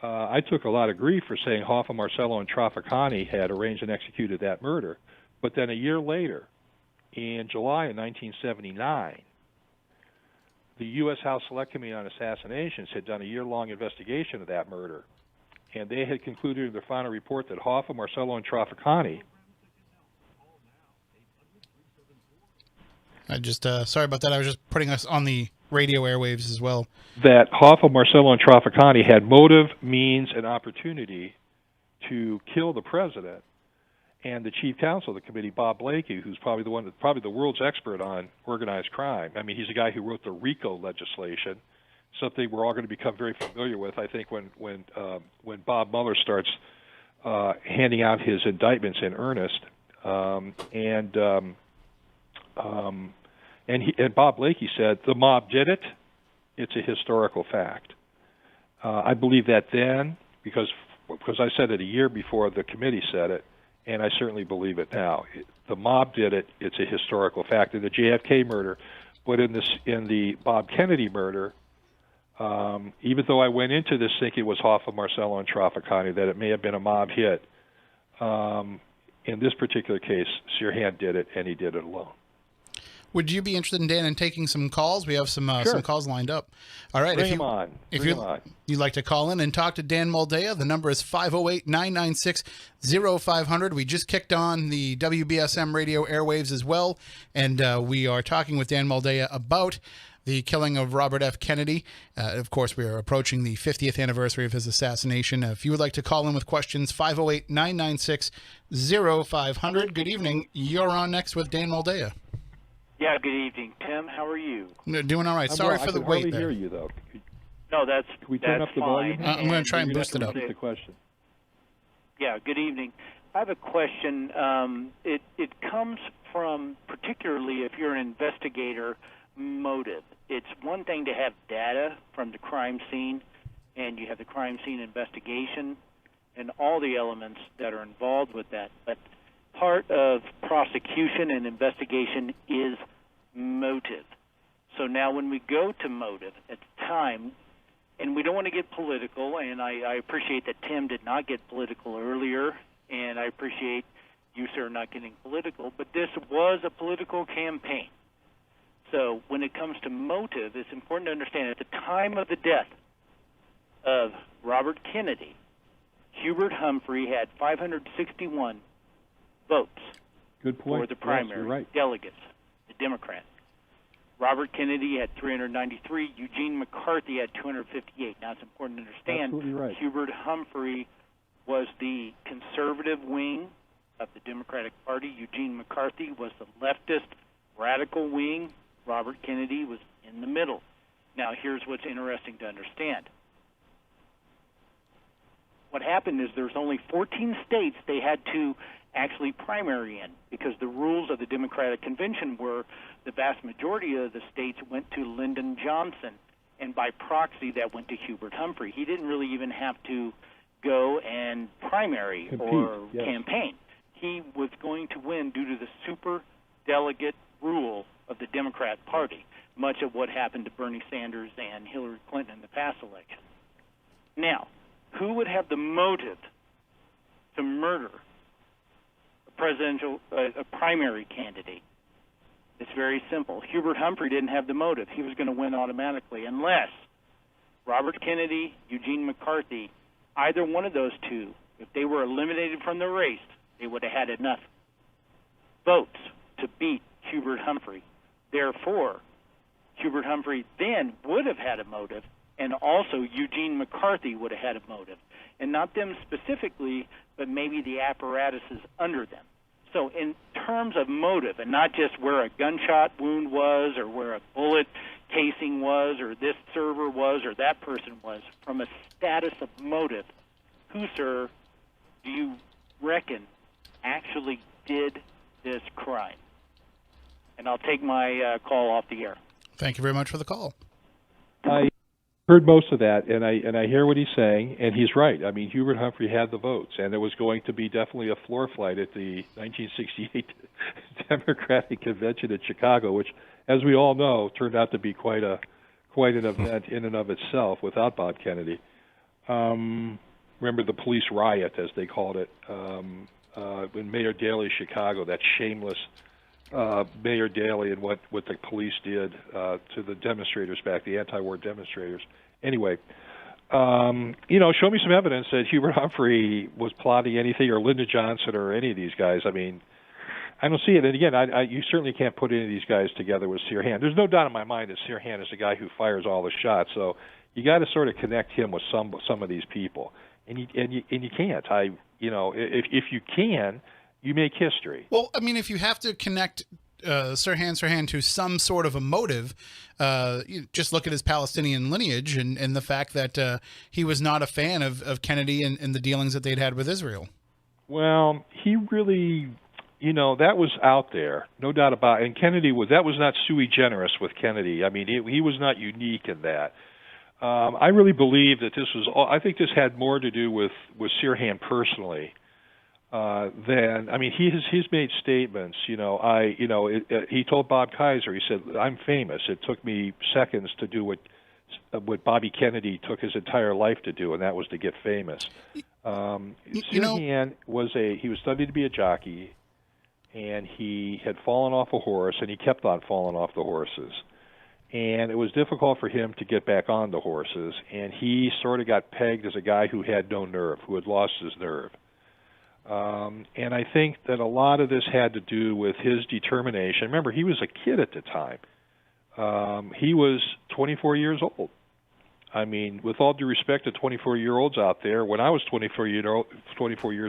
I took a lot of grief for saying Hoffa, Marcello, and Trafficani had arranged and executed that murder. But then a year later, in July of 1979, the U.S. House Select Committee on Assassinations had done a year-long investigation of that murder, and they had concluded in their final report that Hoffa, Marcello, and Trafficani. Sorry about that. I was just putting us on the radio airwaves as well. That Hoffa, Marcello, and Trafficani had motive, means, and opportunity to kill the president. And the chief counsel of the committee, Bob Blakey, who's probably the world's expert on organized crime. I mean, he's the guy who wrote the RICO legislation, something we're all going to become very familiar with. I think when Bob Mueller starts handing out his indictments in earnest, and Bob Blakey said the mob did it. It's a historical fact. I believe that then because I said it a year before the committee said it. And I certainly believe it now. The mob did it. It's a historical fact. In the JFK murder, but in the Bob Kennedy murder, even though I went into this thinking it was Hoffa, Marcello, and Trafficani, that it may have been a mob hit, in this particular case, Sirhan did it, and he did it alone. Would you be interested in, Dan, in taking some calls? We have some calls lined up. All right. Bring them on. If you'd like to call in and talk to Dan Moldea, the number is 508-996-0500. We just kicked on the WBSM radio airwaves as well, and we are talking with Dan Moldea about the killing of Robert F. Kennedy. Of course, we are approaching the 50th anniversary of his assassination. If you would like to call in with questions, 508-996-0500. Good evening. You're on next with Dan Moldea. Yeah, good evening, Tim. How are you? Doing all right. Sorry for the wait there. I can hardly hear you, though. No, that's Can we turn up the fine. volume? I'm going to try and boost it up. The question. Yeah, good evening. I have a question. It comes from, particularly if you're an investigator, motive. It's one thing to have data from the crime scene, and you have the crime scene investigation and all the elements that are involved with that. But part of prosecution and investigation is motive. So now when we go to motive at the time, and we don't want to get political, and I appreciate that Tim did not get political earlier, and I appreciate you, sir, not getting political, but this was a political campaign. So when it comes to motive, it's important to understand at the time of the death of Robert Kennedy, Hubert Humphrey had 561 votes Good point. for the primary Yes, you're right. delegates, the Democrats. Robert Kennedy had 393. Eugene McCarthy had 258. Now, it's important to understand Absolutely right. Hubert Humphrey was the conservative wing of the Democratic Party. Eugene McCarthy was the leftist radical wing. Robert Kennedy was in the middle. Now, here's what's interesting to understand. What happened is there's only 14 states they had to actually primary in, because the rules of the Democratic Convention were the vast majority of the states went to Lyndon Johnson, and by proxy that went to Hubert Humphrey. He didn't really even have to go and primary or campaign. He was going to win due to the super delegate rule of the Democrat Party, much of what happened to Bernie Sanders and Hillary Clinton in the past election. Now, who would have the motive to murder a primary candidate? It's very simple. Hubert Humphrey didn't have the motive. He was going to win automatically unless Robert Kennedy, Eugene McCarthy, either one of those two, if they were eliminated from the race, they would have had enough votes to beat Hubert Humphrey. Therefore, Hubert Humphrey then would have had a motive, and also Eugene McCarthy would have had a motive. And not them specifically, but maybe the apparatuses under them. So in terms of motive, and not just where a gunshot wound was or where a bullet casing was or this server was or that person was, from a status of motive, who, sir, do you reckon actually did this crime? And I'll take my call off the air. Thank you very much for the call. I heard most of that, and I hear what he's saying, and he's right. I mean, Hubert Humphrey had the votes, and there was going to be definitely a floor fight at the 1968 Democratic Convention in Chicago, which, as we all know, turned out to be quite an event in and of itself without Bob Kennedy. Remember the police riot, as they called it, in Mayor Daley's Chicago, that shameless Mayor Daley and what the police did to the demonstrators back, the anti-war demonstrators. Anyway, show me some evidence that Hubert Humphrey was plotting anything, or Lyndon Johnson, or any of these guys. I mean, I don't see it. And again, you certainly can't put any of these guys together with Sirhan. There's no doubt in my mind that Sirhan is the guy who fires all the shots. So you got to sort of connect him with some of these people, and you can't. If you can, you make history. Well, I mean, if you have to connect Sirhan to some sort of a motive, you just look at his Palestinian lineage and the fact that he was not a fan of Kennedy and the dealings that they'd had with Israel. Well, he really, that was out there, no doubt about it. And Kennedy that was not sui generis with Kennedy. I mean, he was not unique in that. I really believe that I think this had more to do with Sirhan personally. He's made statements. He told Bob Kaiser, he said, "I'm famous. It took me seconds to do what Bobby Kennedy took his entire life to do, and that was to get famous." Sirhan he was studied to be a jockey, and he had fallen off a horse, and he kept on falling off the horses. And it was difficult for him to get back on the horses, and he sort of got pegged as a guy who had no nerve, who had lost his nerve. And I think that a lot of this had to do with his determination. Remember, he was a kid at the time. He was 24 years old. I mean, with all due respect to 24-year-olds out there, when I was 24 years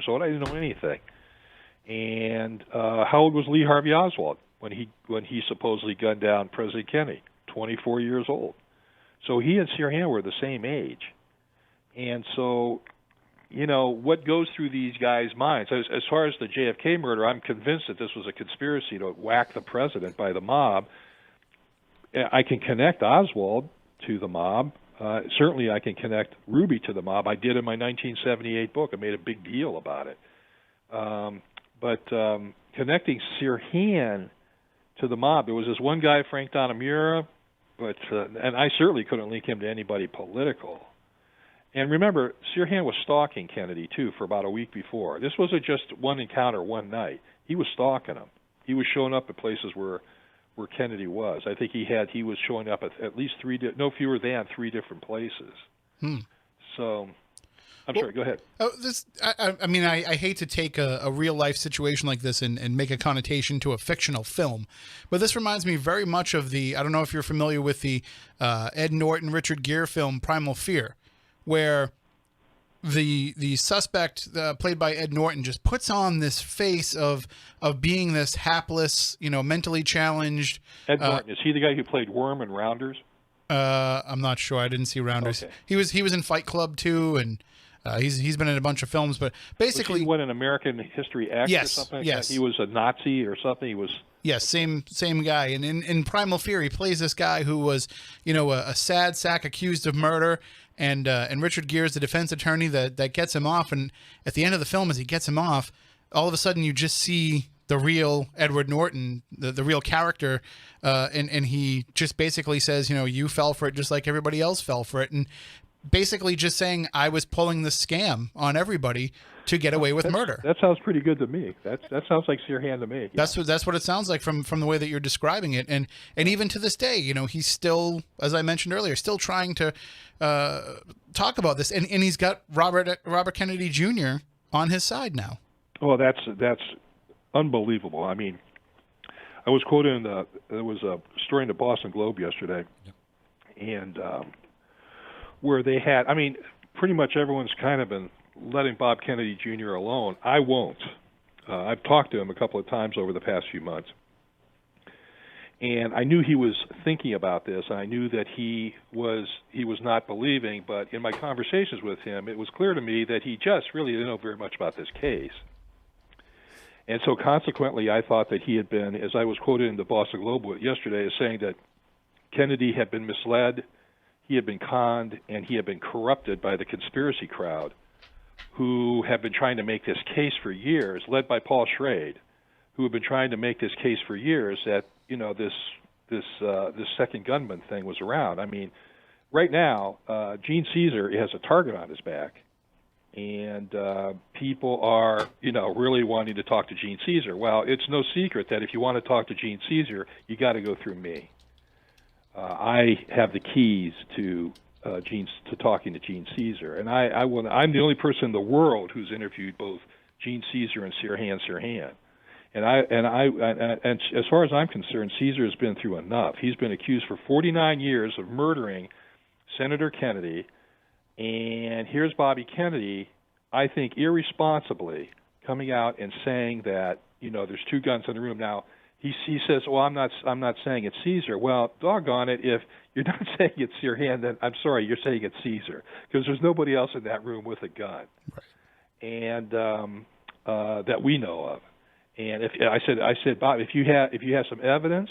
old, I didn't know anything. And how old was Lee Harvey Oswald when he supposedly gunned down President Kennedy? 24 years old. So he and Sirhan were the same age. And so, what goes through these guys' minds? As far as the JFK murder, I'm convinced that this was a conspiracy to whack the president by the mob. I can connect Oswald to the mob. Certainly I can connect Ruby to the mob. I did in my 1978 book. I made a big deal about it. But connecting Sirhan to the mob, there was this one guy, Frank Donamura, But and I certainly couldn't link him to anybody political. And remember, Sirhan was stalking Kennedy, too, for about a week before. This wasn't just one encounter one night. He was stalking him. He was showing up at places where Kennedy was. I think he was showing up at least no fewer than 3 different places. So, I'm sorry, go ahead. I mean, I hate to take a real-life situation like this and make a connotation to a fictional film, but this reminds me very much of I don't know if you're familiar with the Ed Norton, Richard Gere film Primal Fear, where the suspect played by Ed Norton just puts on this face of being this hapless, mentally challenged. Ed Norton, is he the guy who played Worm in Rounders? I'm not sure. I didn't see Rounders. Okay. He was in Fight Club too, and he's been in a bunch of films. But basically, was he an American History X or something like that? He was a Nazi or something. He was. Yes, same guy. And in Primal Fear, he plays this guy who was, a sad sack accused of murder. And Richard Gere is the defense attorney that gets him off. And at the end of the film, as he gets him off, all of a sudden you just see the real Edward Norton, the real character. And he just basically says, you fell for it just like everybody else fell for it. And basically just saying I was pulling the scam on everybody to get away with murder. That sounds pretty good to me. That sounds like Sirhan to me. Yeah. That's what it sounds like from the way that you're describing it. And even to this day, he's still, as I mentioned earlier, still trying to talk about this. And he's got Robert Kennedy Jr. on his side now. Well, that's unbelievable. I mean, I was quoted there was a story in the Boston Globe yesterday, and where they had, pretty much everyone's kind of been letting Bob Kennedy Jr. alone. I won't. I've talked to him a couple of times over the past few months, and I knew he was thinking about this. I knew that he was not believing, but in my conversations with him, it was clear to me that he just really didn't know very much about this case. And so consequently, I thought that he had been, as I was quoted in the Boston Globe yesterday, as saying that Kennedy had been misled, he had been conned, and he had been corrupted by the conspiracy crowd, who have been trying to make this case for years, led by Paul Schrade, who have been trying to make this case for years that this second gunman thing was around. Right now, Gene Caesar has a target on his back, and people are really wanting to talk to Gene Caesar. Well, it's no secret that if you want to talk to Gene Caesar, you got to go through me. I have the keys to talking to Gene Caesar, and I'm the only person in the world who's interviewed both Gene Caesar and Sirhan. And as far as I'm concerned, Caesar has been through enough. He's been accused for 49 years of murdering Senator Kennedy, and here's Bobby Kennedy, I think irresponsibly, coming out and saying that there's 2 guns in the room. Now he says, "Well, I'm not saying it's Caesar." Well, doggone it, if you're not saying it's Sirhan, then I'm sorry, you're saying it's Caesar, because there's nobody else in that room with a gun, right. And that we know of. And if I said, Bob, if you have some evidence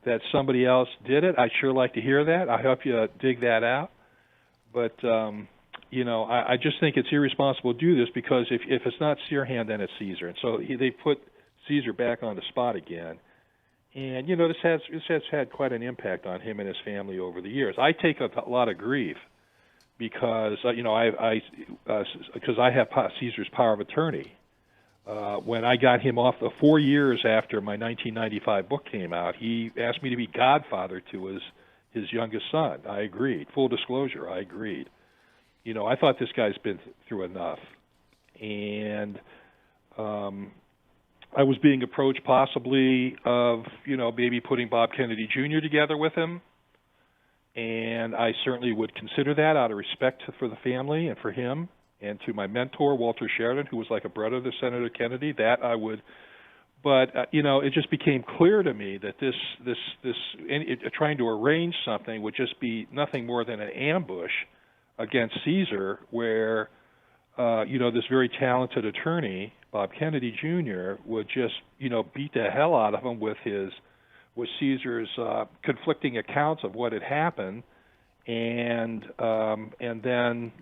that somebody else did it, I'd sure like to hear that. I'll help you dig that out. But I just think it's irresponsible to do this, because if it's not Sirhan, then it's Caesar. And so they put Caesar back on the spot again. And this has had quite an impact on him and his family over the years. I take a lot of grief because because I have Caesar's power of attorney. When I got him off, 4 years after my 1995 book came out, he asked me to be godfather to his youngest son. I agreed. Full disclosure, I agreed. I thought this guy's been through enough. And I was being approached possibly of, maybe putting Bob Kennedy Jr. together with him. And I certainly would consider that out of respect for the family and for him. And to my mentor, Walter Sheridan, who was like a brother to Senator Kennedy, that I would. But, it just became clear to me that trying to arrange something would just be nothing more than an ambush against Caesar, where, this very talented attorney, Bob Kennedy Jr., would just, beat the hell out of him with Caesar's conflicting accounts of what had happened, and then,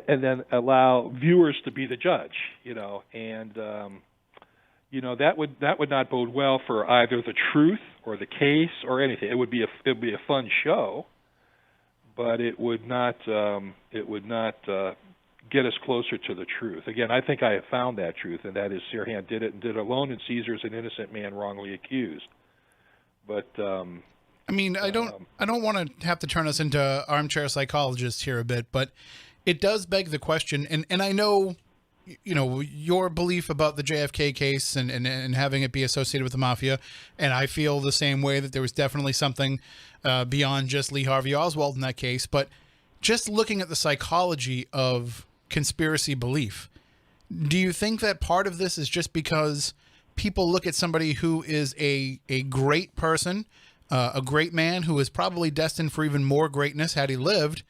and then allow viewers to be the judge, and that would not bode well for either the truth or the case or anything. It would be a fun show, but it would not get us closer to the truth. Again, I think I have found that truth, and that is Sirhan did it and did it alone, and Caesar's an innocent man wrongly accused. But I mean, I don't want to have to turn us into armchair psychologists here a bit, but it does beg the question, and I know, you know, your belief about the JFK case and having it be associated with the mafia, and I feel the same way, that there was definitely something beyond just Lee Harvey Oswald in that case. But just looking at the psychology of conspiracy belief, do you think that part of this is just because people look at somebody who is a great person, a great man who is probably destined for even more greatness had he lived,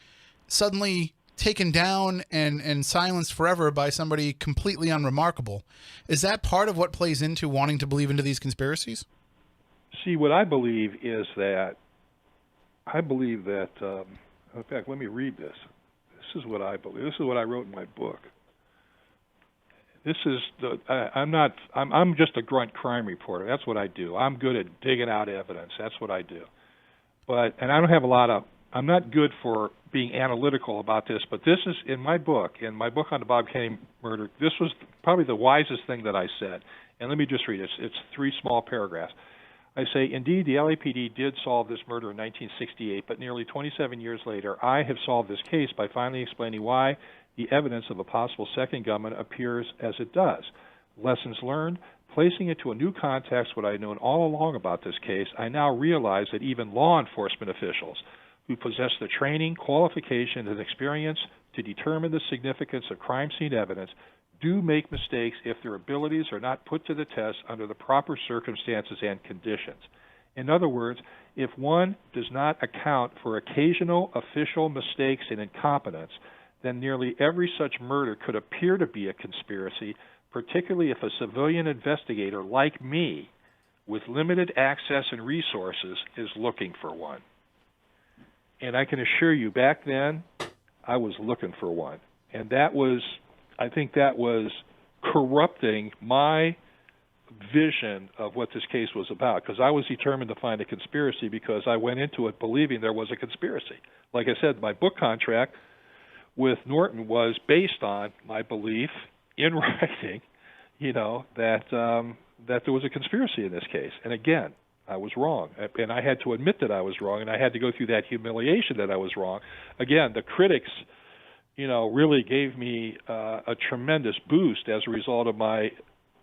suddenly taken down and silenced forever by somebody completely unremarkable? Is that part of what plays into wanting to believe into these conspiracies? See, what I believe is that, in fact, let me read this. This is what I believe. This is what I wrote in my book. This is I'm just a grunt crime reporter. That's what I do. I'm good at digging out evidence. That's what I do. And I don't have I'm not good for being analytical about this, but this is in my book on the Bob Kennedy murder. This was probably the wisest thing that I said. And let me just read it. It's 3 small paragraphs. I say, indeed, the LAPD did solve this murder in 1968, but nearly 27 years later, I have solved this case by finally explaining why the evidence of a possible second gunman appears as it does. Lessons learned, placing it to a new context what I had known all along about this case, I now realize that even law enforcement officials who possess the training, qualification, and experience to determine the significance of crime scene evidence do make mistakes if their abilities are not put to the test under the proper circumstances and conditions. In other words, if one does not account for occasional official mistakes and incompetence, then nearly every such murder could appear to be a conspiracy, particularly if a civilian investigator like me, with limited access and resources, is looking for one. And I can assure you, back then, I was looking for one. And I think that was corrupting my vision of what this case was about, because I was determined to find a conspiracy because I went into it believing there was a conspiracy. Like I said, my book contract with Norton was based on my belief in writing, that there was a conspiracy in this case. And again, I was wrong, and I had to admit that I was wrong, and I had to go through that humiliation that I was wrong. Again, the critics, really gave me a tremendous boost as a result of my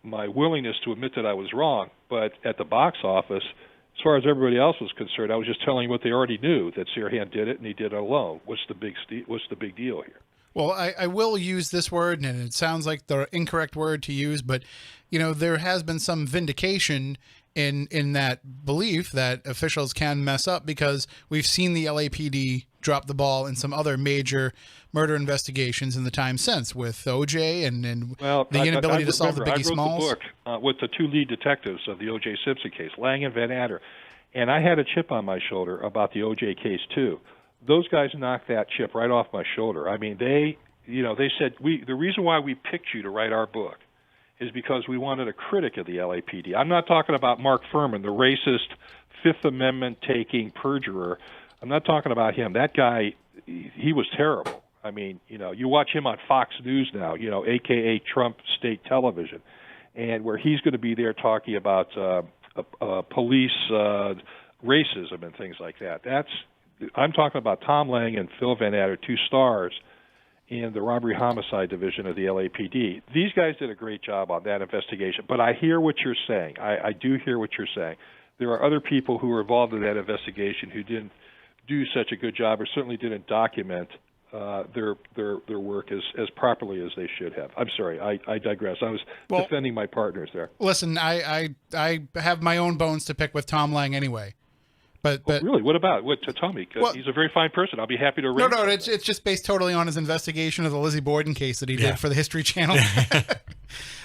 willingness to admit that I was wrong. But at the box office, as far as everybody else was concerned, I was just telling what they already knew, that Sirhan did it and he did it alone. What's the big deal here? Well, I will use this word, and it sounds like the incorrect word to use, but there has been some vindication in that belief that officials can mess up, because we've seen the LAPD drop the ball in some other major murder investigations in the time since, with OJ and the inability to solve the Biggie Smalls. I wrote the book with the 2 lead detectives of the OJ Simpson case, Lang and Van Adder, and I had a chip on my shoulder about the OJ case too. Those guys knocked that chip right off my shoulder. I mean, they said, the reason why we picked you to write our book is because we wanted a critic of the LAPD. I'm not talking about Mark Furman, the racist, Fifth Amendment taking perjurer. I'm not talking about him. That guy, he was terrible. I mean, you watch him on Fox News now, a.k.a. Trump State Television, and where he's going to be there talking about police racism and things like that. I'm talking about Tom Lang and Phil Van Adder, 2 stars in the robbery homicide division of the LAPD. These guys did a great job on that investigation. But I hear what you're saying. I do hear what you're saying. There are other people who were involved in that investigation who didn't do such a good job, or certainly didn't document their work as properly as they should have. I'm sorry, I digress. I was defending my partners there. Listen, I have my own bones to pick with Tom Lang anyway. But really, what about Tommy? He's a very fine person. I'll be happy to arrange. No, it's just based totally on his investigation of the Lizzie Borden case that he did for the History Channel.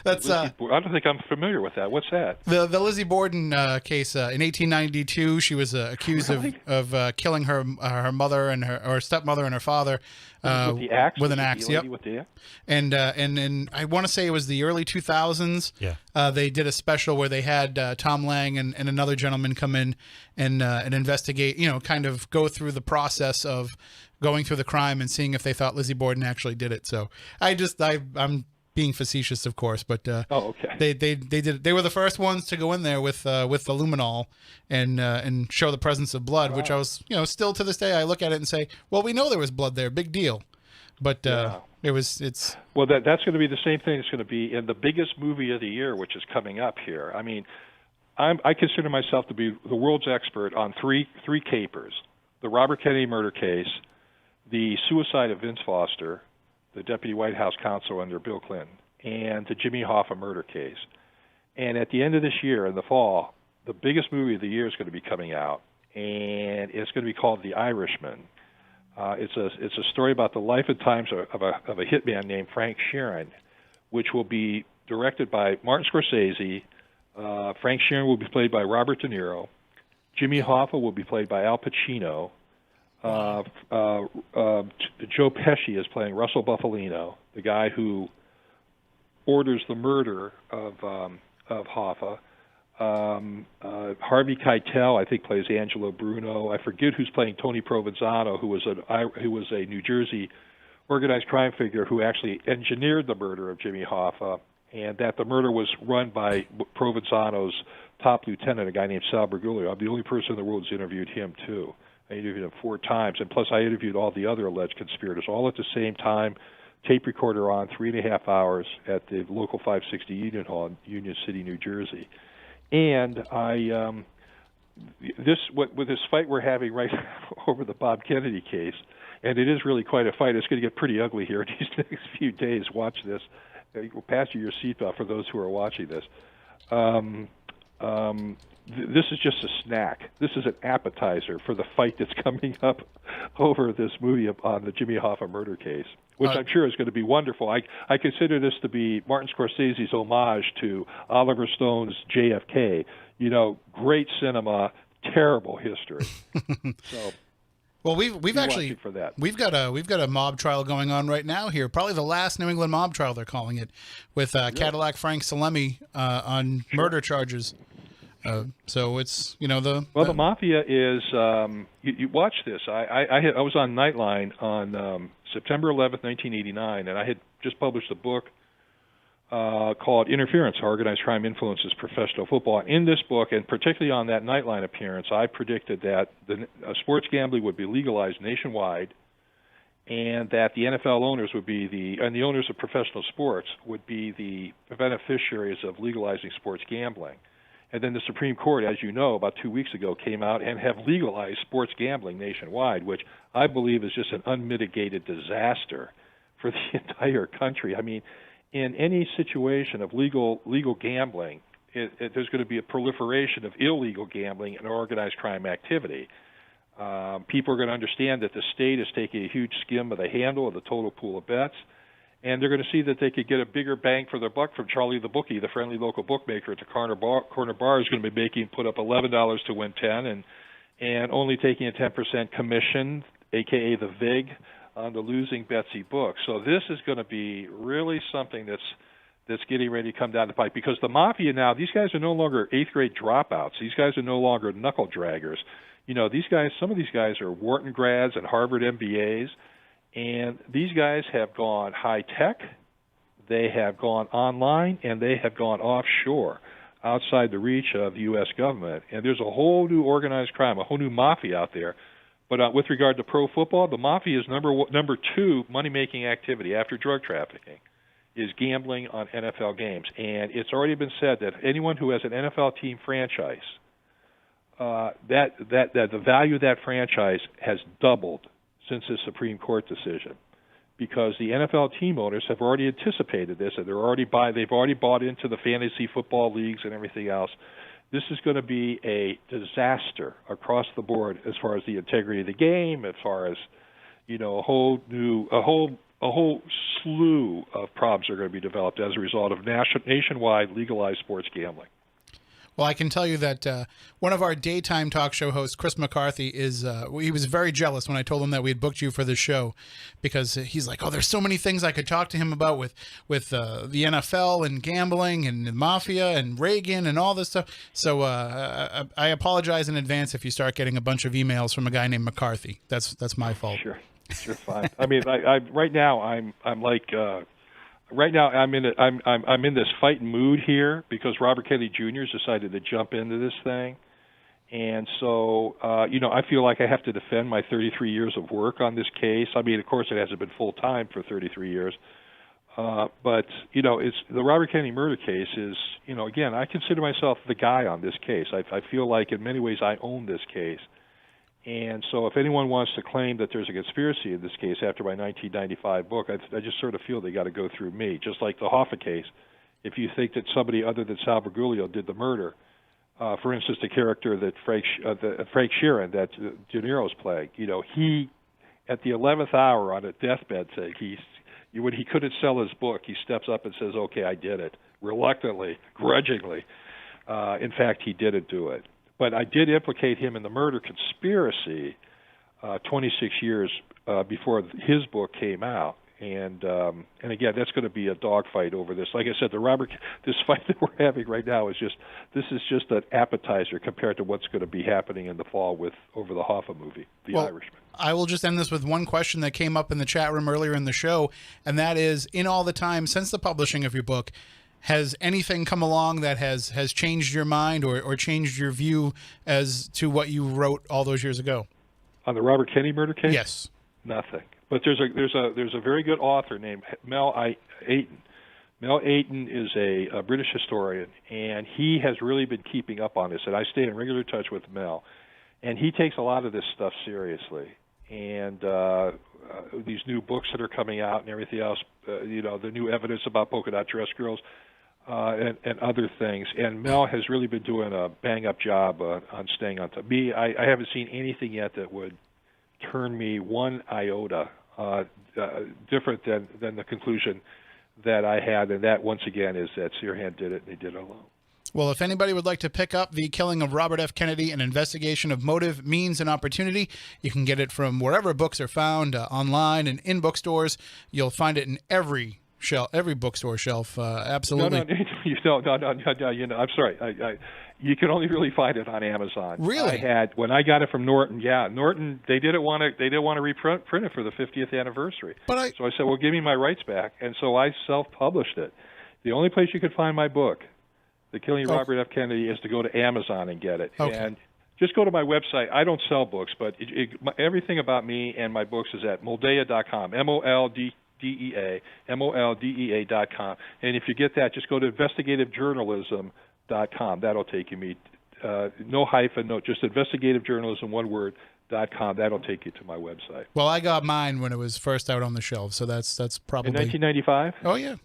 That's I don't think I'm familiar with that. What's that? The Lizzie Borden case in 1892. She was accused of killing her mother and her stepmother and her father with the axe. With an axe. Yep. With the axe? And I want to say it was the early 2000s. Yeah. they did a special where they had Tom Lang and another gentleman come in and investigate, kind of go through the process of going through the crime and seeing if they thought Lizzie Borden actually did it. So I'm being facetious, of course, but okay. They were the first ones to go in there with the luminol and show the presence of blood, which I was, still to this day I look at it and say, well, we know there was blood there, big deal. But it's well, that's going to be the same thing that's going to be in the biggest movie of the year, which is coming up here. I mean, I consider myself to be the world's expert on three capers: the Robert Kennedy murder case, the suicide of Vince Foster, the deputy White House counsel under Bill Clinton, and the Jimmy Hoffa murder case. And at the end of this year, in the fall, the biggest movie of the year is going to be coming out, and it's going to be called The Irishman. It's a story about the life and times of a hitman named Frank Sheeran, which will be directed by Martin Scorsese. Frank Sheeran will be played by Robert De Niro. Jimmy Hoffa will be played by Al Pacino. Joe Pesci is playing Russell Buffalino, the guy who orders the murder of Hoffa. Harvey Keitel, I think, plays Angelo Bruno. I forget who's playing Tony Provenzano, who was a New Jersey organized crime figure who actually engineered the murder of Jimmy Hoffa, and that the murder was run by Provenzano's top lieutenant, a guy named Sal Bergoglio. I'm the only person in the world who's interviewed him, too. I interviewed him 4 times, and plus I interviewed all the other alleged conspirators, all at the same time, tape recorder on, 3.5 hours at the local 560 Union Hall in Union City, New Jersey. And with this fight we're having right over the Bob Kennedy case, and it is really quite a fight. It's going to get pretty ugly here these next few days. Watch this. Pass you your seatbelt for those who are watching this. This is just a snack. This is an appetizer for the fight that's coming up over this movie on the Jimmy Hoffa murder case, which I'm sure is going to be wonderful. I consider this to be Martin Scorsese's homage to Oliver Stone's JFK. Great cinema, terrible history. So, well, we've actually for that. we've got a mob trial going on right now here. Probably the last New England mob trial, they're calling it, with Cadillac Frank Salemi on murder charges. So it's the mafia is you watch this. I was on Nightline on September 11th, 1989, and I had just published a book called Interference: How Organized Crime Influences Professional Football. And in this book, and particularly on that Nightline appearance, I predicted that sports gambling would be legalized nationwide, and that the NFL owners would be and the owners of professional sports would be the beneficiaries of legalizing sports gambling. And then the Supreme Court, as you know, about 2 weeks ago came out and have legalized sports gambling nationwide, which I believe is just an unmitigated disaster for the entire country. I mean, in any situation of legal gambling, there's going to be a proliferation of illegal gambling and organized crime activity. People are going to understand that the state is taking a huge skim of the handle of the total pool of bets, and they're going to see that they could get a bigger bang for their buck from Charlie the Bookie, the friendly local bookmaker at the corner bar is going to be put up $11 to win 10, and only taking a 10% commission, a.k.a. the VIG, on the losing Betsy book. So this is going to be really something that's getting ready to come down the pipe, because the mafia now, these guys are no longer 8th grade dropouts. These guys are no longer knuckle draggers. These guys, some of these guys are Wharton grads and Harvard MBAs. And these guys have gone high-tech, they have gone online, and they have gone offshore, outside the reach of the U.S. government. And there's a whole new organized crime, a whole new mafia out there. But with regard to pro football, the mafia is number 2 money-making activity after drug trafficking, is gambling on NFL games. And it's already been said that anyone who has an NFL team franchise, that the value of that franchise has doubled since the Supreme Court decision, because the NFL team owners have already anticipated this, and they've already bought into the fantasy football leagues and everything else. This is going to be a disaster across the board as far as the integrity of the game, as far as a whole slew of problems are going to be developed as a result of nationwide legalized sports gambling. Well, I can tell you that one of our daytime talk show hosts, Chris McCarthy, he was very jealous when I told him that we had booked you for the show, because he's like, oh, there's so many things I could talk to him about with the NFL and gambling and the mafia and Reagan and all this stuff. So I apologize in advance if you start getting a bunch of emails from a guy named McCarthy. That's my fault. Sure, fine. I mean, I right now I'm like. Right now, I'm in this fighting mood here because Robert Kennedy Jr. has decided to jump into this thing, and so I feel like I have to defend my 33 years of work on this case. I mean, of course, it hasn't been full time for 33 years, but it's the Robert Kennedy murder case is again, I consider myself the guy on this case. I feel like in many ways I own this case. And so if anyone wants to claim that there's a conspiracy in this case after my 1995 book, I just sort of feel they got to go through me, just like the Hoffa case. If you think that somebody other than Sal Bergoglio did the murder, for instance, the character that Frank Sheeran, that De Niro's playing, he, at the 11th hour on a deathbed, said when he couldn't sell his book, he steps up and says, okay, I did it, reluctantly, grudgingly. In fact, he didn't do it. But I did implicate him in the murder conspiracy 26 years before his book came out, and again, that's going to be a dogfight over this. Like I said, this fight that we're having right now is just an appetizer compared to what's going to be happening in the fall over the Hoffa movie, The Irishman. I will just end this with one question that came up in the chat room earlier in the show, and that is, in all the time since the publishing of your book, has anything come along that has changed your mind or changed your view as to what you wrote all those years ago? On the Robert Kennedy murder case? Yes. Nothing. But there's a very good author named Mel Ayton. Mel Ayton is a British historian, and he has really been keeping up on this. And I stay in regular touch with Mel, and he takes a lot of this stuff seriously. And these new books that are coming out and everything else, the new evidence about polka dot dress girls. And other things. And Mel has really been doing a bang-up job on staying on top. I haven't seen anything yet that would turn me one iota different than the conclusion that I had, and that, once again, is that Sirhan did it, and they did it alone. Well, if anybody would like to pick up The Killing of Robert F. Kennedy, An Investigation of Motive, Means, and Opportunity, you can get it from wherever books are found, online and in bookstores. You'll find it in every bookstore shelf, absolutely. No. I'm sorry. You can only really find it on Amazon. Really? When I got it from Norton. Yeah, Norton. They didn't want to reprint it for the 50th anniversary. So I said, well, give me my rights back, and so I self-published it. The only place you could find my book, The Killing of Robert F. Kennedy, is to go to Amazon and get it. Okay. And just go to my website. I don't sell books, but everything about me and my books is at moldea.com. moldea.com. And if you get that, just go to investigativejournalism.com. That'll take you no hyphen, no, just investigative-journalism, one word, .com. That'll take you to my website. Well, I got mine when it was first out on the shelf, so that's probably... In 1995? Oh, yeah.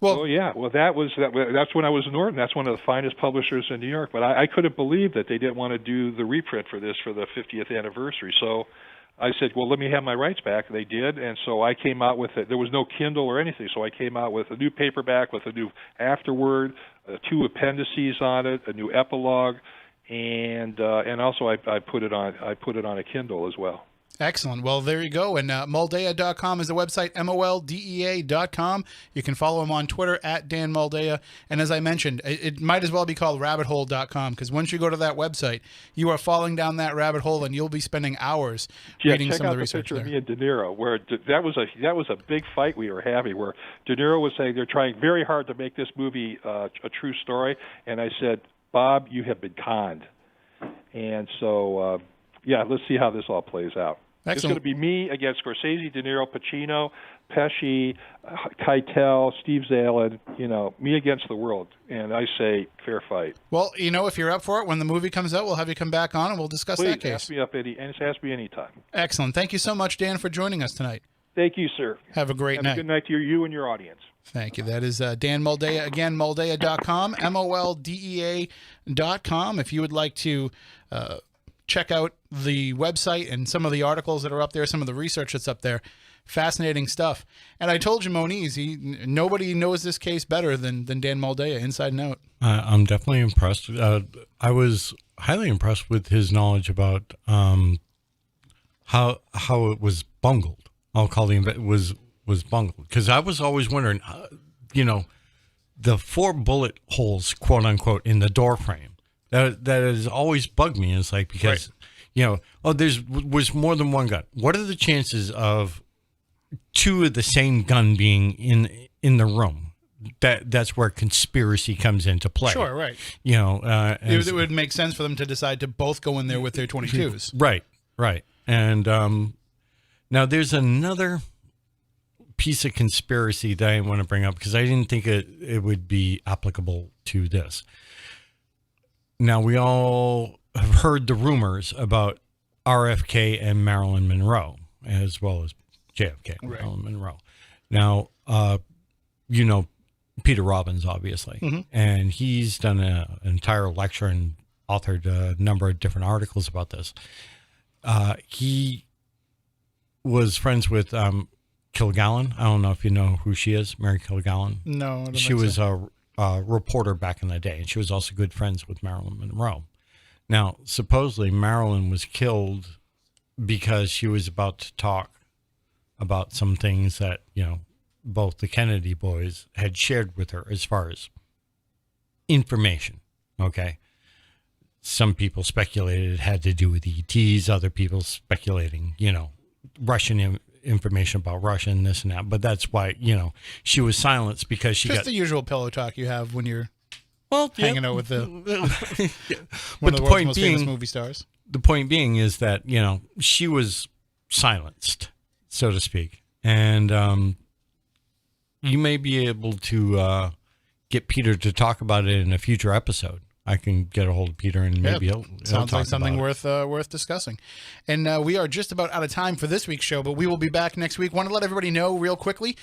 Well, that's when I was in Norton. That's one of the finest publishers in New York. But I couldn't believe that they didn't want to do the reprint for this for the 50th anniversary. So I said, well, let me have my rights back. They did, and so I came out with it. There was no Kindle or anything, so I came out with a new paperback with a new afterword, 2 appendices on it, a new epilogue, and also I put it on a Kindle as well. Excellent. Well, there you go. And Moldea.com is the website, MOLDEA.com. You can follow him on Twitter at Dan Moldea. And as I mentioned, it might as well be called rabbithole.com, because once you go to that website, you are falling down that rabbit hole and you'll be spending hours reading some of the research there. Check out the picture of me and De Niro, where that was a big fight we were having, where De Niro was saying they're trying very hard to make this movie a true story. And I said, Bob, you have been conned. And so, let's see how this all plays out. Excellent. It's going to be me against Scorsese, De Niro, Pacino, Pesci, Keitel, Steve Zalen, me against the world. And I say, fair fight. Well, if you're up for it, when the movie comes out, we'll have you come back on and we'll discuss that case. Please, ask me anytime. Excellent. Thank you so much, Dan, for joining us tonight. Thank you, sir. Have a great night. Have a good night to you and your audience. Thank you. That is Dan Moldea. Again, Moldea.com, MOLDEA.com. If you would like to check out the website and some of the articles that are up there, some of the research that's up there. Fascinating stuff. And I told you, Moniz, nobody knows this case better than Dan Moldea, inside and out. I'm definitely impressed. I was highly impressed with his knowledge about how it was bungled. I'll call was bungled, because I was always wondering, the 4 bullet holes, quote unquote, in the door frame. That has always bugged me. It's like, because was more than one gun. What are the chances of 2 of the same gun being in the room? That's where conspiracy comes into play. Sure, right. It would make sense for them to decide to both go in there with their 22s. Right. And now there's another piece of conspiracy that I want to bring up, because I didn't think it would be applicable to this. Now, we all have heard the rumors about RFK and Marilyn Monroe, as well as JFK and Marilyn Monroe. Now, Peter Robbins, obviously, and he's done an entire lecture and authored a number of different articles about this. He was friends with Kilgallen. I don't know if you know who she is, Mary Kilgallen. No, I don't she think was so. a reporter back in the day, and she was also good friends with Marilyn Monroe. Now, supposedly Marilyn was killed because she was about to talk about some things that, both the Kennedy boys had shared with her as far as information. Okay. Some people speculated it had to do with ETs, other people speculating, Russian information about Russia and this and that. But that's why, she was silenced, because she just the usual pillow talk you have when you're hanging out with one but of the the world's point most being, famous movie stars. The point being is that, she was silenced, so to speak. And you may be able to get Peter to talk about it in a future episode. I can get a hold of Peter, and maybe he'll sounds talk like something about worth discussing. And we are just about out of time for this week's show, but we will be back next week. Want to let everybody know real quickly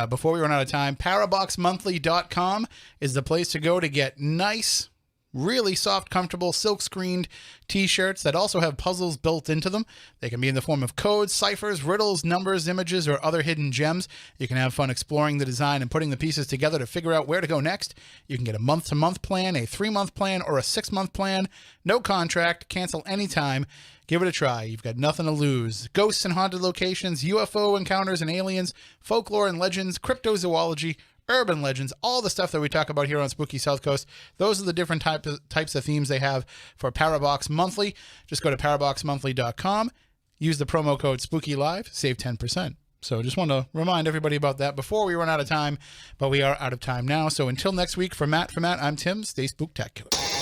before we run out of time, paraboxmonthly.com is the place to go to get nice, really soft, comfortable, silk-screened t-shirts that also have puzzles built into them. They can be in the form of codes, ciphers, riddles, numbers, images, or other hidden gems. You can have fun exploring the design and putting the pieces together to figure out where to go next. You can get a month-to-month plan, a 3-month plan, or a 6-month plan. No contract. Cancel anytime. Give it a try. You've got nothing to lose. Ghosts and haunted locations, UFO encounters and aliens, folklore and legends, cryptozoology, urban legends, all the stuff that we talk about here on Spooky South Coast. Those are the different types of themes they have for Parabox Monthly. Just go to paraboxmonthly.com, use the promo code SPOOKYLIVE, save 10%. So just want to remind everybody about that before we run out of time, but we are out of time now. So until next week, for Matt, I'm Tim. Stay spooktacular.